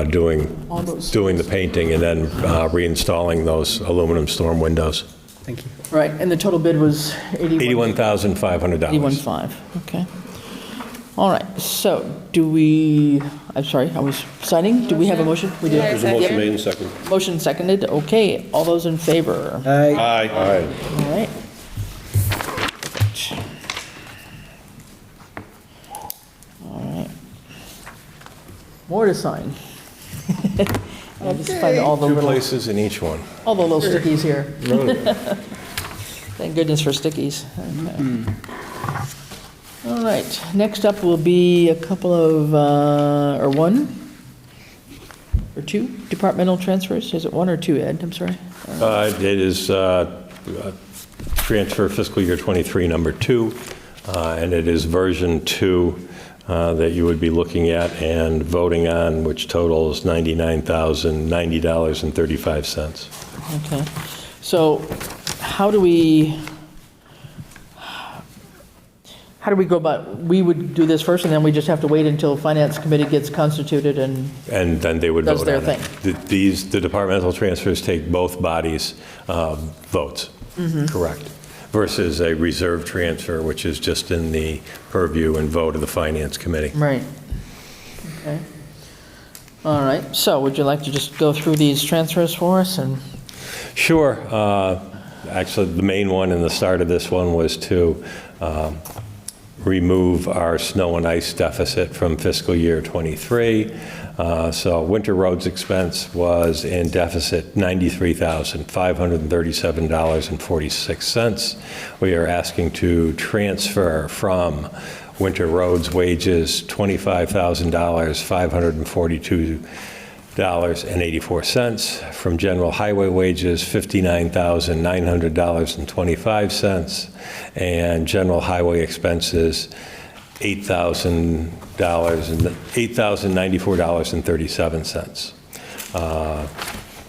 doing the painting, and then reinstalling those aluminum storm windows. Thank you. Right, and the total bid was $81,500. 81.5, okay. All right, so do we, I'm sorry, I was signing. Do we have a motion? We do. There's a motion made and second. Motion seconded, okay. All those in favor? Aye. Aye. All right. Perfect. All More to sign. I just find all the Two little, places in each one. all the little stickies here. Thank goodness for stickies. Okay. All right, next up will be a couple of, or one, or two departmental transfers. Is it one or two, Ed? I'm sorry. It is transfer fiscal year 23, number 2, and it is version 2 that you would be looking at and voting on, which totals $99,090.35. Okay, so how do we go about, we would do this first, and then we just have to wait until Finance Committee gets constituted and Then they would does vote their on it. The departmental transfers take both bodies' votes, correct, versus a reserve transfer, which is just in the purview and vote of the Finance Committee. Right. Okay. All right, so would you like to just go through these transfers for us? And Sure. Actually, the main one in the start of this one was to remove our snow and ice deficit from fiscal year 23. So winter roads expense was in deficit $93,537.46. We are asking to transfer from winter roads wages $25,000, $542.84, from general highway wages $59,900.25, and general highway expenses $8,094.37.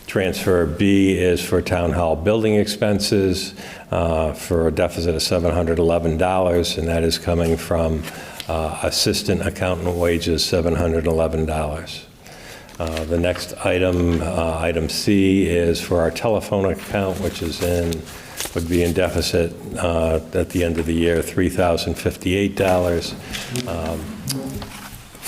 Transfer B is for town hall building expenses for a deficit of $711, and that is coming from assistant accountant wages, $711. The next item, item C, is for our telephone account, which would be in deficit at the end of the year, $3,058.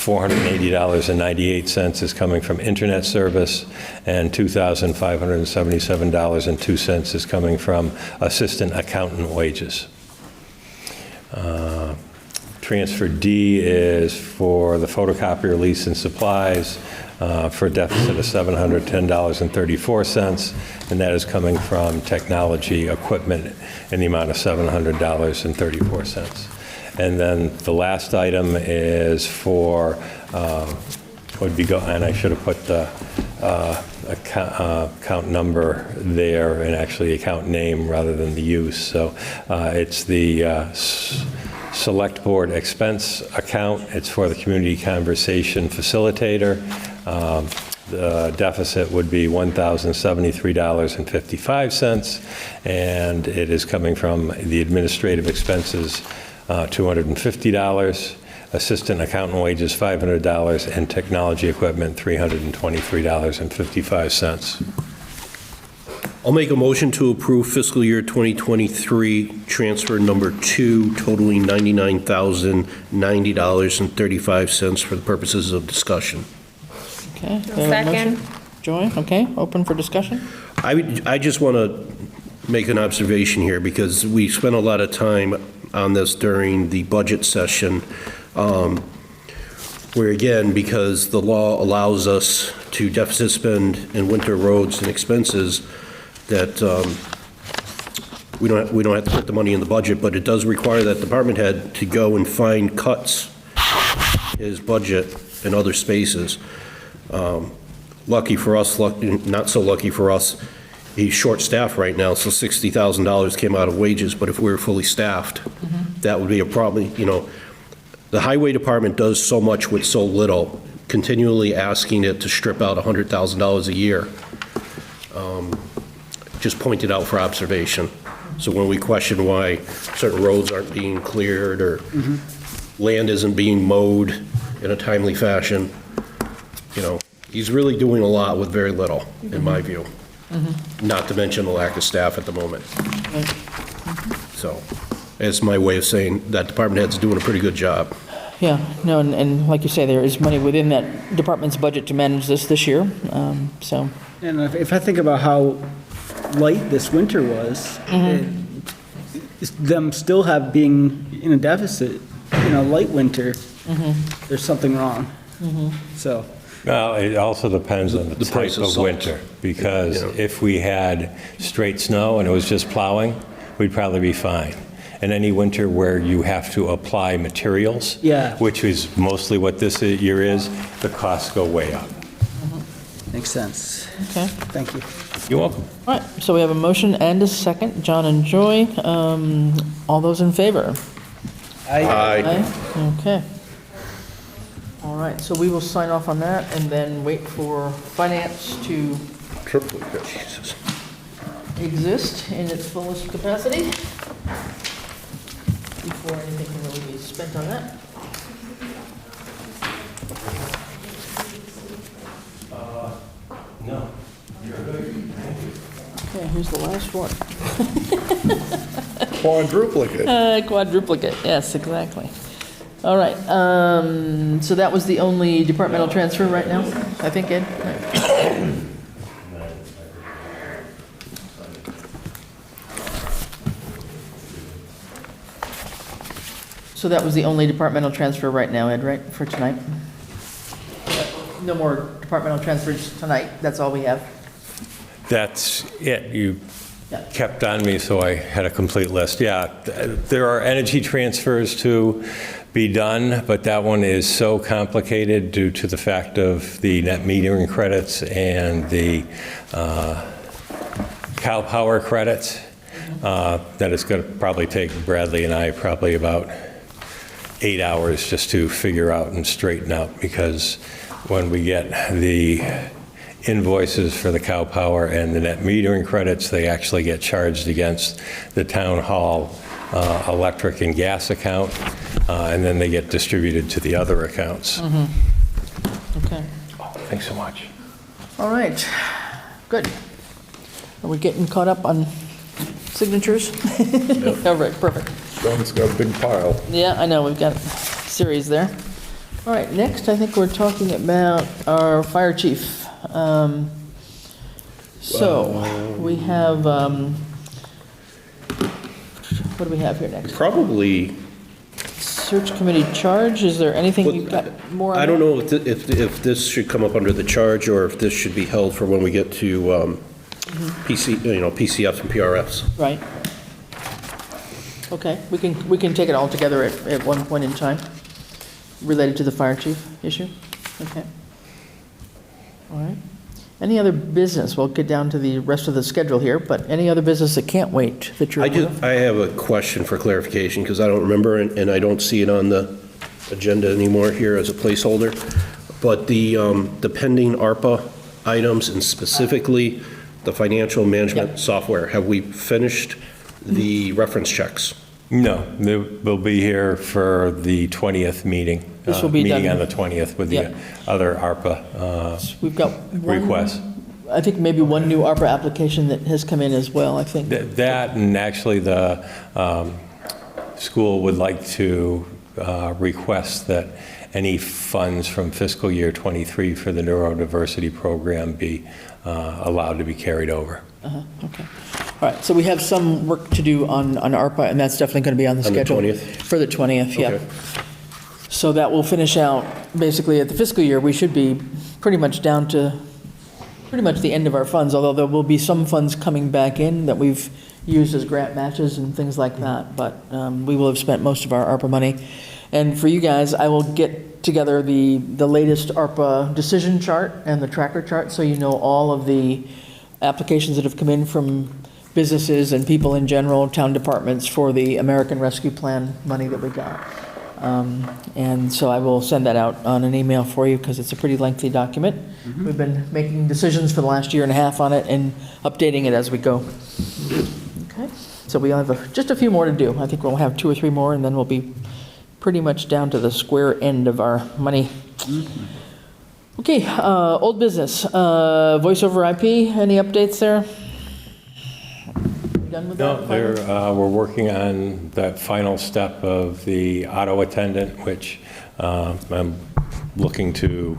$480.98 is coming from internet service, and $2,577.02 is coming from assistant accountant wages. Transfer D is for the photocopier lease and supplies for a deficit of $710.34, and that is coming from technology equipment in the amount of $700.34. And then the last item is for, and I should have put the account number there, and actually account name rather than the use. So it's the Select Board expense account. It's for the Community Conversation Facilitator. The deficit would be $1,073.55, and it is coming from the administrative expenses, $250, assistant accountant wages, $500, and technology equipment, $323.55. I'll make a motion to approve fiscal year 2023 transfer number 2 totaling $99,090.35 for the purposes of discussion. Okay. do I have a motion? Second. Joy, okay, open for discussion? I just want to make an observation here, because we spent a lot of time on this during the budget session, where again, because the law allows us to deficit spend in winter roads and expenses, that we don't have to put the money in the budget, but it does require that department head to go and find cuts in his budget in other spaces. Lucky for us, not so lucky for us, he's short-staffed right now, so $60,000 came out of wages, but if we were fully staffed, that would be a problem. You know, the highway department does so much with so little, continually asking it to strip out $100,000 a year. Just pointed out for observation. So when we question why certain roads aren't being cleared, or land isn't being mowed in a timely fashion, you know, he's really doing a lot with very little, in my view. Not to mention the lack of staff at the moment. So, it's my way of saying that department head's doing a pretty good job. Yeah, no, and like you say, there is money within that department's budget to manage this year, so. And if I think about how light this winter was, them still being in a deficit in a light winter, there's something wrong. So, Well, it also depends on the The type price of of salt. winter, because Yeah. if we had straight snow and it was just plowing, we'd probably be fine. And any winter where you have to apply materials, Yeah. which is mostly what this year is, the costs go way up. Makes sense. Okay. Thank you. You're welcome. All right, so we have a motion and a second. John and Joy, all those in favor? Aye. Okay. All right, so we will sign off on that and then wait for finance to Triplicate. exist in its fullest capacity before anything can really be spent on that. No, you're good. Okay, here's the last one. Quadruplicate. Quadruplicate, yes, exactly. All right, so that was the only departmental transfer right now, I think, Ed? Right. So that was the only departmental transfer right now, Ed, right, for tonight? No more departmental transfers tonight, that's all we have? That's it. You Yeah. kept on me, so I had a complete list. Yeah, there are energy transfers to be done, but that one is so complicated due to the fact of the net metering credits and the cow power credits, that it's going to probably take Bradley and I probably about 8 hours just to figure out and straighten out, because when we get the invoices for the cow power and the net metering credits, they actually get charged against the town hall electric and gas account, and then they get distributed to the other accounts. Okay. Oh, thanks so much. All right, good. Are we getting caught up on signatures? All right, perfect. John's got a big pile. Yeah, I know, we've got a series there. All right, next, I think we're talking about our fire chief. So, we have, what do we have here next? Probably, Search committee charge, is there anything you've got more on I don't that? know if this should come up under the charge, or if this should be held for when we get to PCFs and PRFs. Right. Okay, we can take it all together at one point in time, related to the fire chief issue? Okay. All right. Any other business? We'll get down to the rest of the schedule here, but any other business that can't wait that you're aware of? I have a question for clarification, because I don't remember, and I don't see it on the agenda anymore here as a placeholder, but the pending ARPA items, and specifically the financial management software, have we finished the reference checks? No, they'll be here for the 20th meeting. This will be Meeting done- on the 20th with Yeah. the other ARPA We've got one, requests. I think maybe one new ARPA application that has come in as well, I think. That, and actually the school would like to request that any funds from fiscal year '23 for the neurodiversity program be allowed to be carried over. Okay. All right, so we have some work to do on ARPA, and that's definitely going to be on the On the schedule. 20th? For the 20th, yeah. Okay. So that will finish out, basically, at the fiscal year, we should be pretty much down to pretty much the end of our funds, although there will be some funds coming back in that we've used as grant matches and things like that, but we will have spent most of our ARPA money. And for you guys, I will get together the latest ARPA decision chart and the tracker chart, so you know all of the applications that have come in from businesses and people in general, town departments, for the American Rescue Plan money that we got. And so I will send that out on an email for you, because it's a pretty lengthy document. We've been making decisions for the last year and a half on it and updating it as we go. Okay, so we have just a few more to do. I think we'll have 2 or 3 more, and then we'll be pretty much down to the square end of our money. Okay, old business, voice over IP, any updates there? Done with No, that? we're working on that final step of the auto attendant, which I'm looking to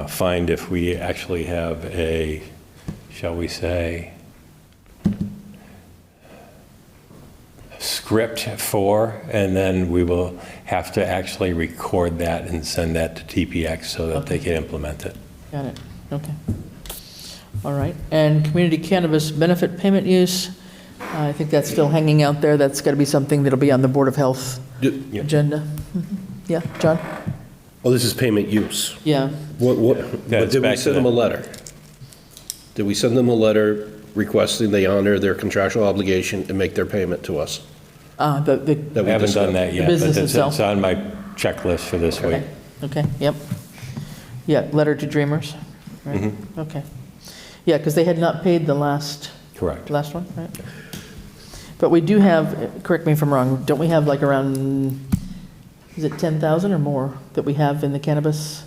find if we actually have a, shall we say, script for, and then we will have to actually record that and send that to TPX so that they can implement it. Got it, okay. All right, and community cannabis benefit payment use, I think that's still hanging out there. That's got to be something that'll be on the Board of Health Yeah. agenda. Yeah, John? Well, this is payment use. Yeah, But it's did we back to send them a that. letter? Did we send them a letter requesting they honor their contractual obligation and make their payment to us? the, That I we haven't discussed? done that yet, but business it's itself. on my checklist for this week. okay, yep. Yeah, letter to Dreamers, right? Okay. Yeah, because they had not paid the last Correct. one, right? But we do have, correct me if I'm wrong, don't we have like around, is it 10,000 or more that we have in the cannabis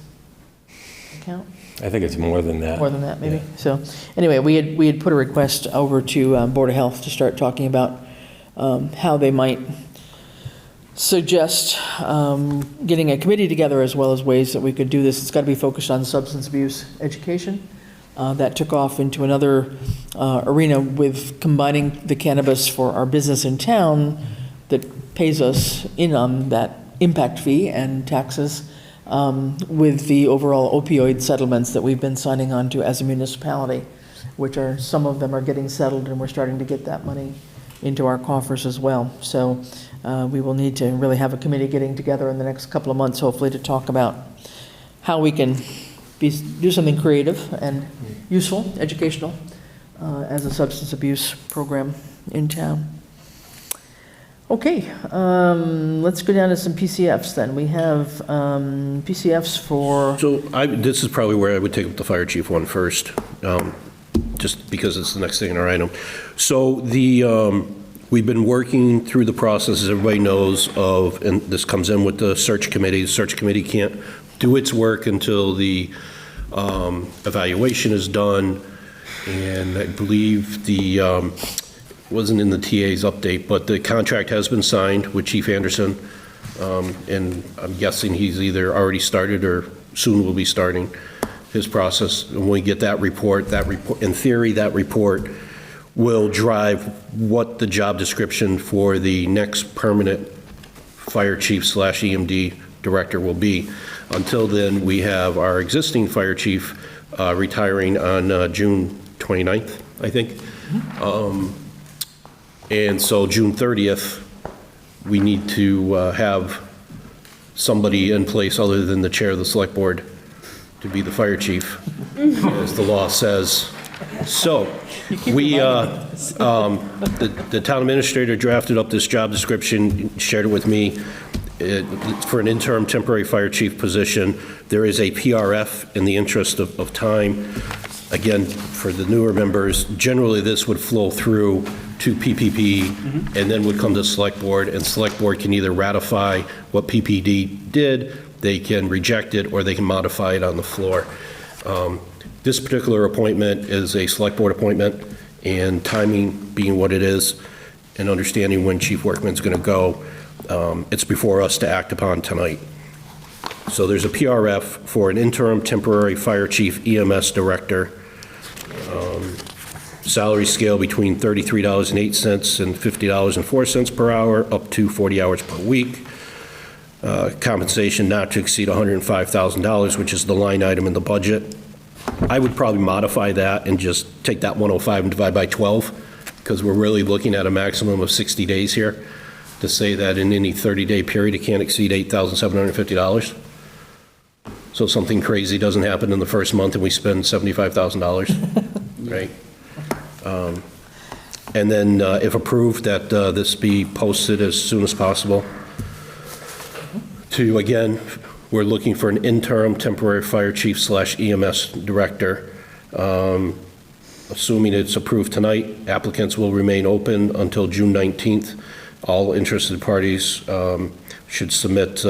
account? I think it's more than that. More than that, maybe. So, anyway, we had put a request over to Board of Health to start talking about how they might suggest getting a committee together, as well as ways that we could do this. It's got to be focused on substance abuse education. That took off into another arena with combining the cannabis for our business in town that pays us in on that impact fee and taxes, with the overall opioid settlements that we've been signing on to as a municipality, which are, some of them are getting settled, and we're starting to get that money into our coffers as well. So we will need to really have a committee getting together in the next couple of months, hopefully, to talk about how we can do something creative and useful, educational, as a substance abuse program in town. Okay, let's go down to some PCFs then. We have PCFs for, So this is probably where I would take up the fire chief one first, just because it's the next thing in our item. So we've been working through the process, as everybody knows, and this comes in with the search committee. The search committee can't do its work until the evaluation is done, and I believe wasn't in the TA's update, but the contract has been signed with Chief Anderson, and I'm guessing he's either already started or soon will be starting his process. And when we get that report, in theory, that report will drive what the job description for the next permanent fire chief / EMD director will be. Until then, we have our existing fire chief retiring on June 29th, I think. And so June 30th, we need to have somebody in place other than the chair of the select board to be the fire chief, as the law says. So we, the town administrator drafted up this job description, shared it with me. For an interim temporary fire chief position, there is a PRF in the interest of time. Again, for the newer members, generally this would flow through to PPP and then would come to select board, and select board can either ratify what PPD did, they can reject it, or they can modify it on the floor. This particular appointment is a select board appointment, and timing being what it is, and understanding when Chief Workman's going to go, it's before us to act upon tonight. So there's a PRF for an interim temporary fire chief EMS director. Salary scale between $33.08 and $50.04 per hour, up to 40 hours per week. Compensation not to exceed $105,000, which is the line item in the budget. I would probably modify that and just take that 105 and divide by 12, because we're really looking at a maximum of 60 days here, to say that in any 30-day period, it can't exceed $8,750. So something crazy doesn't happen in the first month and we spend $75,000, right? And then if approved, that this be posted as soon as possible. Again, we're looking for an interim temporary fire chief / EMS director. Assuming it's approved tonight, applicants will remain open until June 19th. All interested parties should submit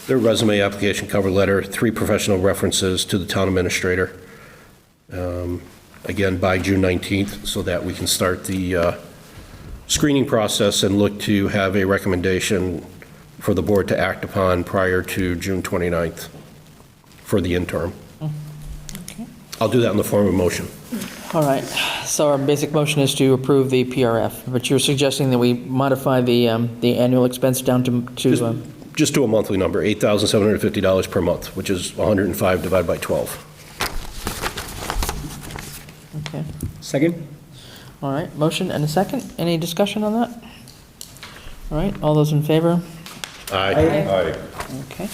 their resume, application, cover letter, 3 professional references to the town administrator, again, by June 19th, so that we can start the screening process and look to have a recommendation for the board to act upon prior to June 29th for the interim. I'll do that in the form of a motion. all right, so our basic motion is to approve the PRF, but you're suggesting that we modify the annual expense down to Just to a monthly number, $8,750 per month, which is 105 divided by 12. Okay, Second? all right, motion and a second. Any discussion on that? All right, all those in favor? Aye. Okay.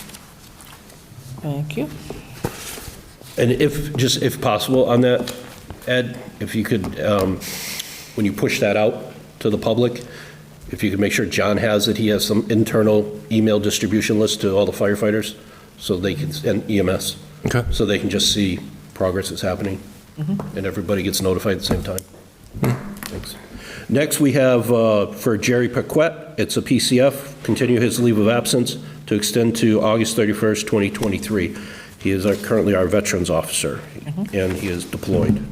Thank you. And if possible on that, Ed, if you could, when you push that out to the public, if you could make sure John has it, he has some internal email distribution list to all the firefighters, so they can, and EMS. Okay. So they can just see progress that's happening, and everybody gets notified at the same time. Thanks. Next, we have for Jerry Paquette, it's a PCF, continue his leave of absence to extend to August 31st, 2023. He is currently our veterans officer, and he is deployed.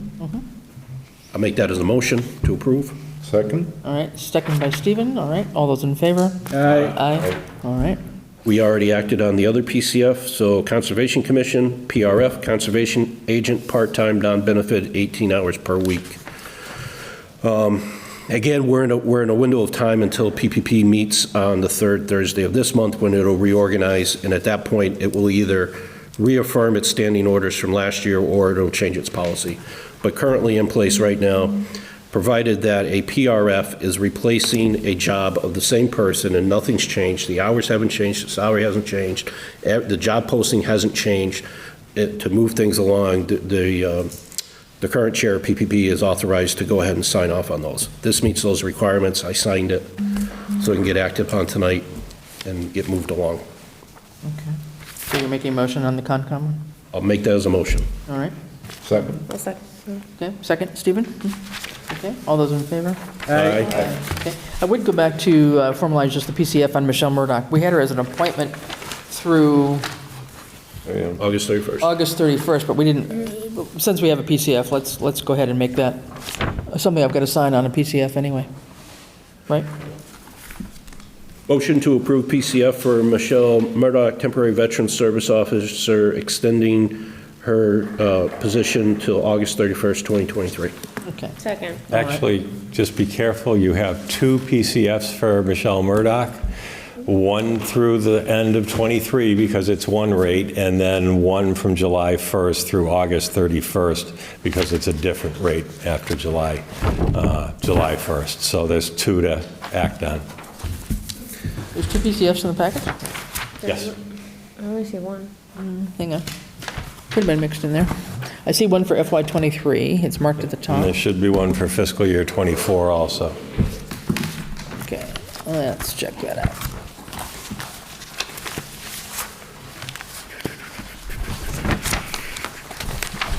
I'll make that as a motion to approve. Second? All right, second by Stephen. All right, all those in favor? Aye. Aye. All right. We already acted on the other PCF, so Conservation Commission, PRF, Conservation Agent, part-time, non-benefit, 18 hours per week. Again, we're in a window of time until PPP meets on the third Thursday of this month, when it'll reorganize, and at that point, it will either reaffirm its standing orders from last year, or it'll change its policy. But currently in place right now, provided that a PRF is replacing a job of the same person and nothing's changed, the hours haven't changed, the salary hasn't changed, the job posting hasn't changed, to move things along, the current chair of PPP is authorized to go ahead and sign off on those. This meets those requirements. I signed it, so it can get acted upon tonight and get moved along. Okay. So you're making a motion on the Concom one? I'll make that as a motion. All right. Second? I'll second. Okay, second, Stephen? Okay, all those in favor? Aye. Okay. I would go back to formalize just the PCF on Michelle Murdoch. We had her as an appointment through August 31st. August 31st, but we didn't, since we have a PCF, let's go ahead and make that something I've got to sign on a PCF anyway. Right? Motion to approve PCF for Michelle Murdoch, Temporary Veteran Service Officer, extending her position till August 31st, 2023. Okay. Second. Actually, just be careful, you have two PCFs for Michelle Murdoch, one through the end of '23 because it's one rate, and then one from July 1st through August 31st because it's a different rate after July 1st. So there's two to act on. There's two PCFs in the package? Yes. I only see one. Hang on. Could have been mixed in there. I see one for FY '23. It's marked at the And top. there should be one for fiscal year '24 also. Okay, let's check that out.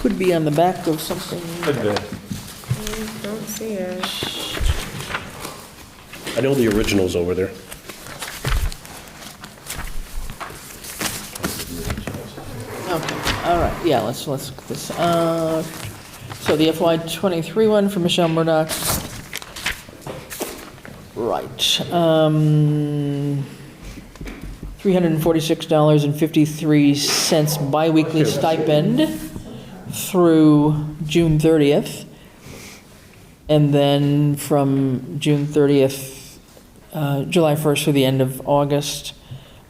Could be on the back of something. Don't see it. I know the original's over there. Okay, all right, yeah, let's look at this. So the FY '23 one for Michelle Murdoch. Right. $346.53 biweekly stipend through June 30th. And then from June 30th, July 1st through the end of August,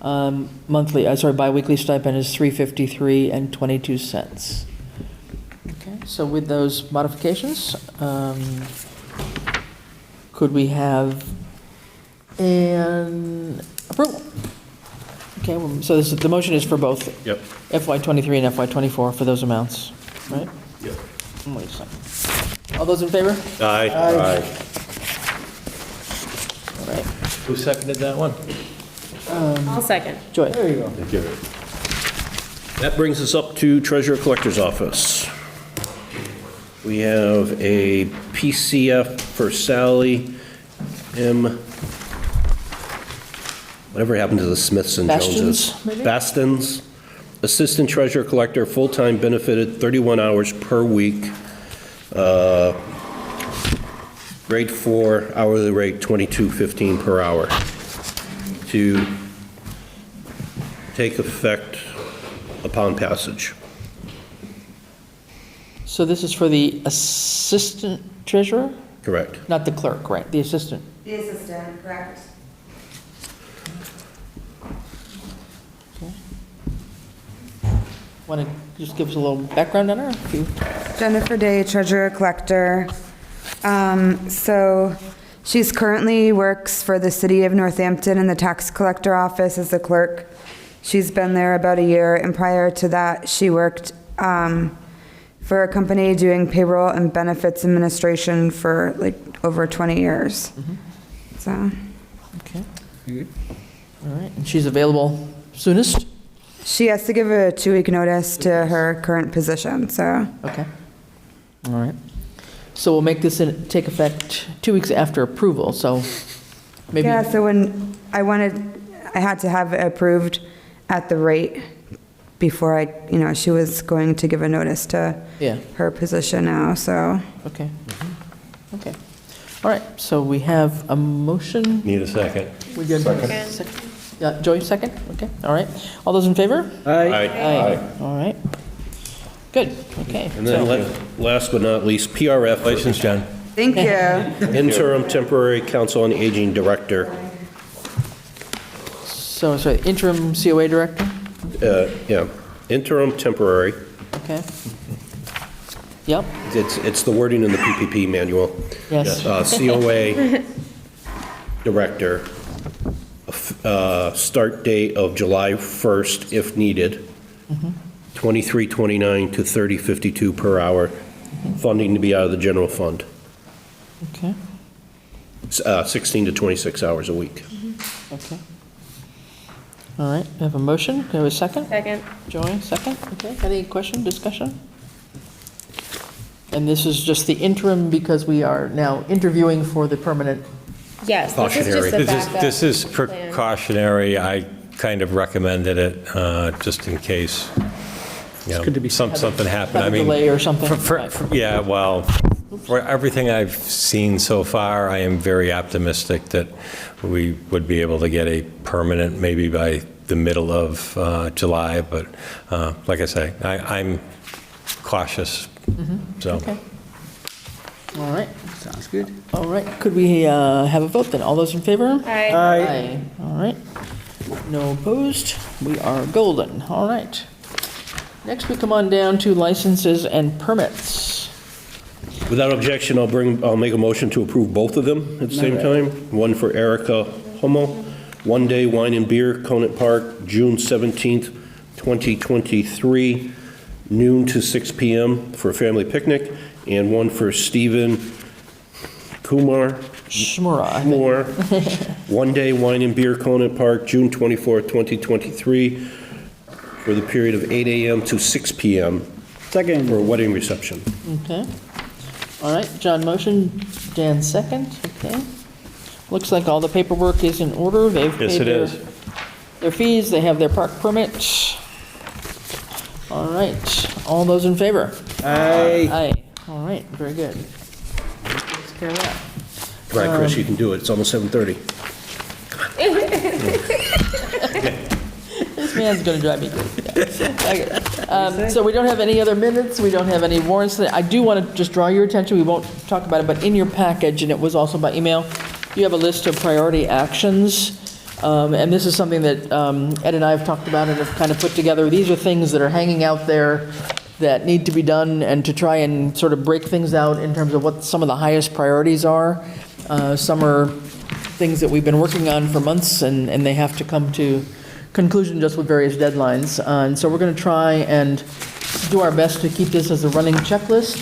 biweekly stipend is $353.22. Okay, so with those modifications, could we have an approval? Okay, so the motion is for both Yep. FY '23 and FY '24 for those amounts, right? Yep. Wait a second. All those in favor? Aye. All right. Who seconded that one? I'll second. Joy? There you go. Thank you. That brings us up to Treasurer Collector's Office. We have a PCF for Sally M. Whatever happened to the Smiths and Joneses? Bastions, maybe? Bastons. Assistant Treasurer Collector, full-time benefited, 31 hours per week. Grade 4, hourly rate $22.15 per hour. To take effect upon passage. So this is for the assistant treasurer? Correct. Not the clerk, right? The assistant. The assistant, correct. Want to just give us a little background on her? If you- Jennifer Day, treasurer collector. So she's currently works for the city of Northampton in the tax collector office as a clerk. She's been there about a year, and prior to that, she worked for a company doing payroll and benefits administration for like over 20 years. So, Okay. All right, and she's available soonest? she has to give a 2-week notice to her current position, so. Okay. All right. So we'll make this take effect 2 weeks after approval, so maybe. Yeah, so when I had to have it approved at the rate before she was going to give a notice to Yeah. her position now, so. Okay. Okay. All right, so we have a motion. Need a second? We good? Second. Yeah, Joy, second? Okay, all right. All those in favor? Aye. All right. Good, okay. And then last but not least, PRF. Congratulations, John. Thank you. Interim Temporary Council on Aging Director. So, sorry, interim COA director? Yeah, interim temporary. Okay. Yep, It's the wording in the PPP manual. yes. COA director, start date of July 1st if needed, 23.29 to 30.52 per hour, funding to be out of the general fund, Okay, 16 to 26 hours a week. okay. All right, I have a motion. Can I have a second? Second. Joy, second. Okay, any question, discussion? And this is just the interim because we are now interviewing for the permanent. Yes, this is just a backup. This is plan. precautionary. I kind of recommended it just in case, good to be- something happened. Have a delay or something. Yeah, well, for everything I've seen so far, I am very optimistic that we would be able to get a permanent maybe by the middle of July, but like I say, I'm cautious, so. Okay. All right, Sounds good. all right. Could we have a vote then? All those in favor? Aye. Aye. All right. No opposed. We are golden. All right. Next, we come on down to licenses and permits. Without objection, I'll make a motion to approve both of them at the same time. One for Erica Hummel, one-day wine and beer, Conant Park, June 17th, 2023, noon to 6 p.m. for a family picnic, and one for Stephen Kumar, Shmura, I think. Moore, one-day wine and beer, Conant Park, June 24th, 2023, for the period of 8 a.m. to 6 p.m. Second. for a wedding reception. Okay. All right, John motion, Dan second, okay. Looks like all the paperwork is in order. They've Yes, paid it is. their fees, they have their park permit. All right, all those in favor? Aye. Aye. All right, very good. Takes care of that. All right, Chris, you can do it. It's almost 7:30. This man's gonna drive me crazy. Okay. So we don't have any other minutes, we don't have any warrants. I do want to just draw your attention, we won't talk about it, but in your package, and it was also by email, you have a list of priority actions. And this is something that Ed and I have talked about and have kind of put together. These are things that are hanging out there that need to be done, and to try and sort of break things out in terms of what some of the highest priorities are. Some are things that we've been working on for months, and they have to come to conclusion just with various deadlines. And so we're going to try and do our best to keep this as a running checklist,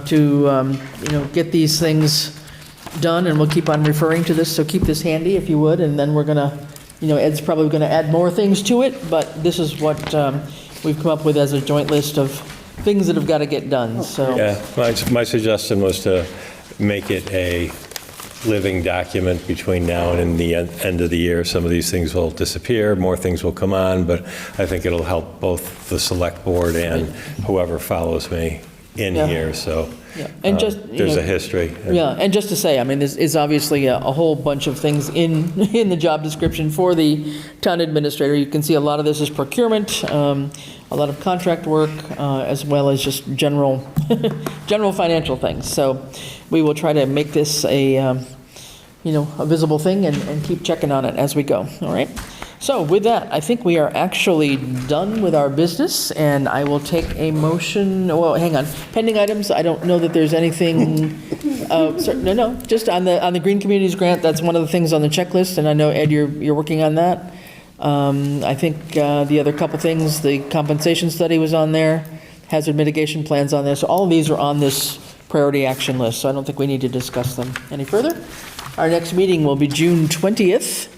to get these things done, and we'll keep on referring to this, so keep this handy if you would, and then we're going to, Ed's probably going to add more things to it, but this is what we've come up with as a joint list of things that have got to get done, so. Yeah, my suggestion was to make it a living document between now and the end of the year. Some of these things will disappear, more things will come on, but I think it'll help both the select board and whoever follows me in Yeah. here, so Yeah, and just, there's a history. Yeah, and just to say, I mean, there's obviously a whole bunch of things in the job description for the town administrator. You can see a lot of this is procurement, a lot of contract work, as well as just general financial things. So we will try to make this a visible thing, and keep checking on it as we go, all right? So with that, I think we are actually done with our business, and I will take a motion, well, hang on, pending items, I don't know that there's anything, just on the Green Communities Grant, that's one of the things on the checklist, and I know, Ed, you're working on that. I think the other couple things, the compensation study was on there, hazard mitigation plans on there, so all of these are on this priority action list, so I don't think we need to discuss them any further. Our next meeting will be June 20th.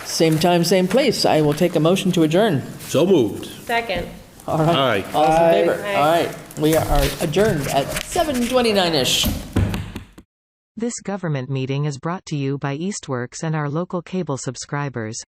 Same time, same place. I will take a motion to adjourn. So moved. Second. All right. Aye. All those in favor? Aye. All right. We are adjourned at 7:29-ish. This government meeting is brought to you by Eastworks and our local cable subscribers.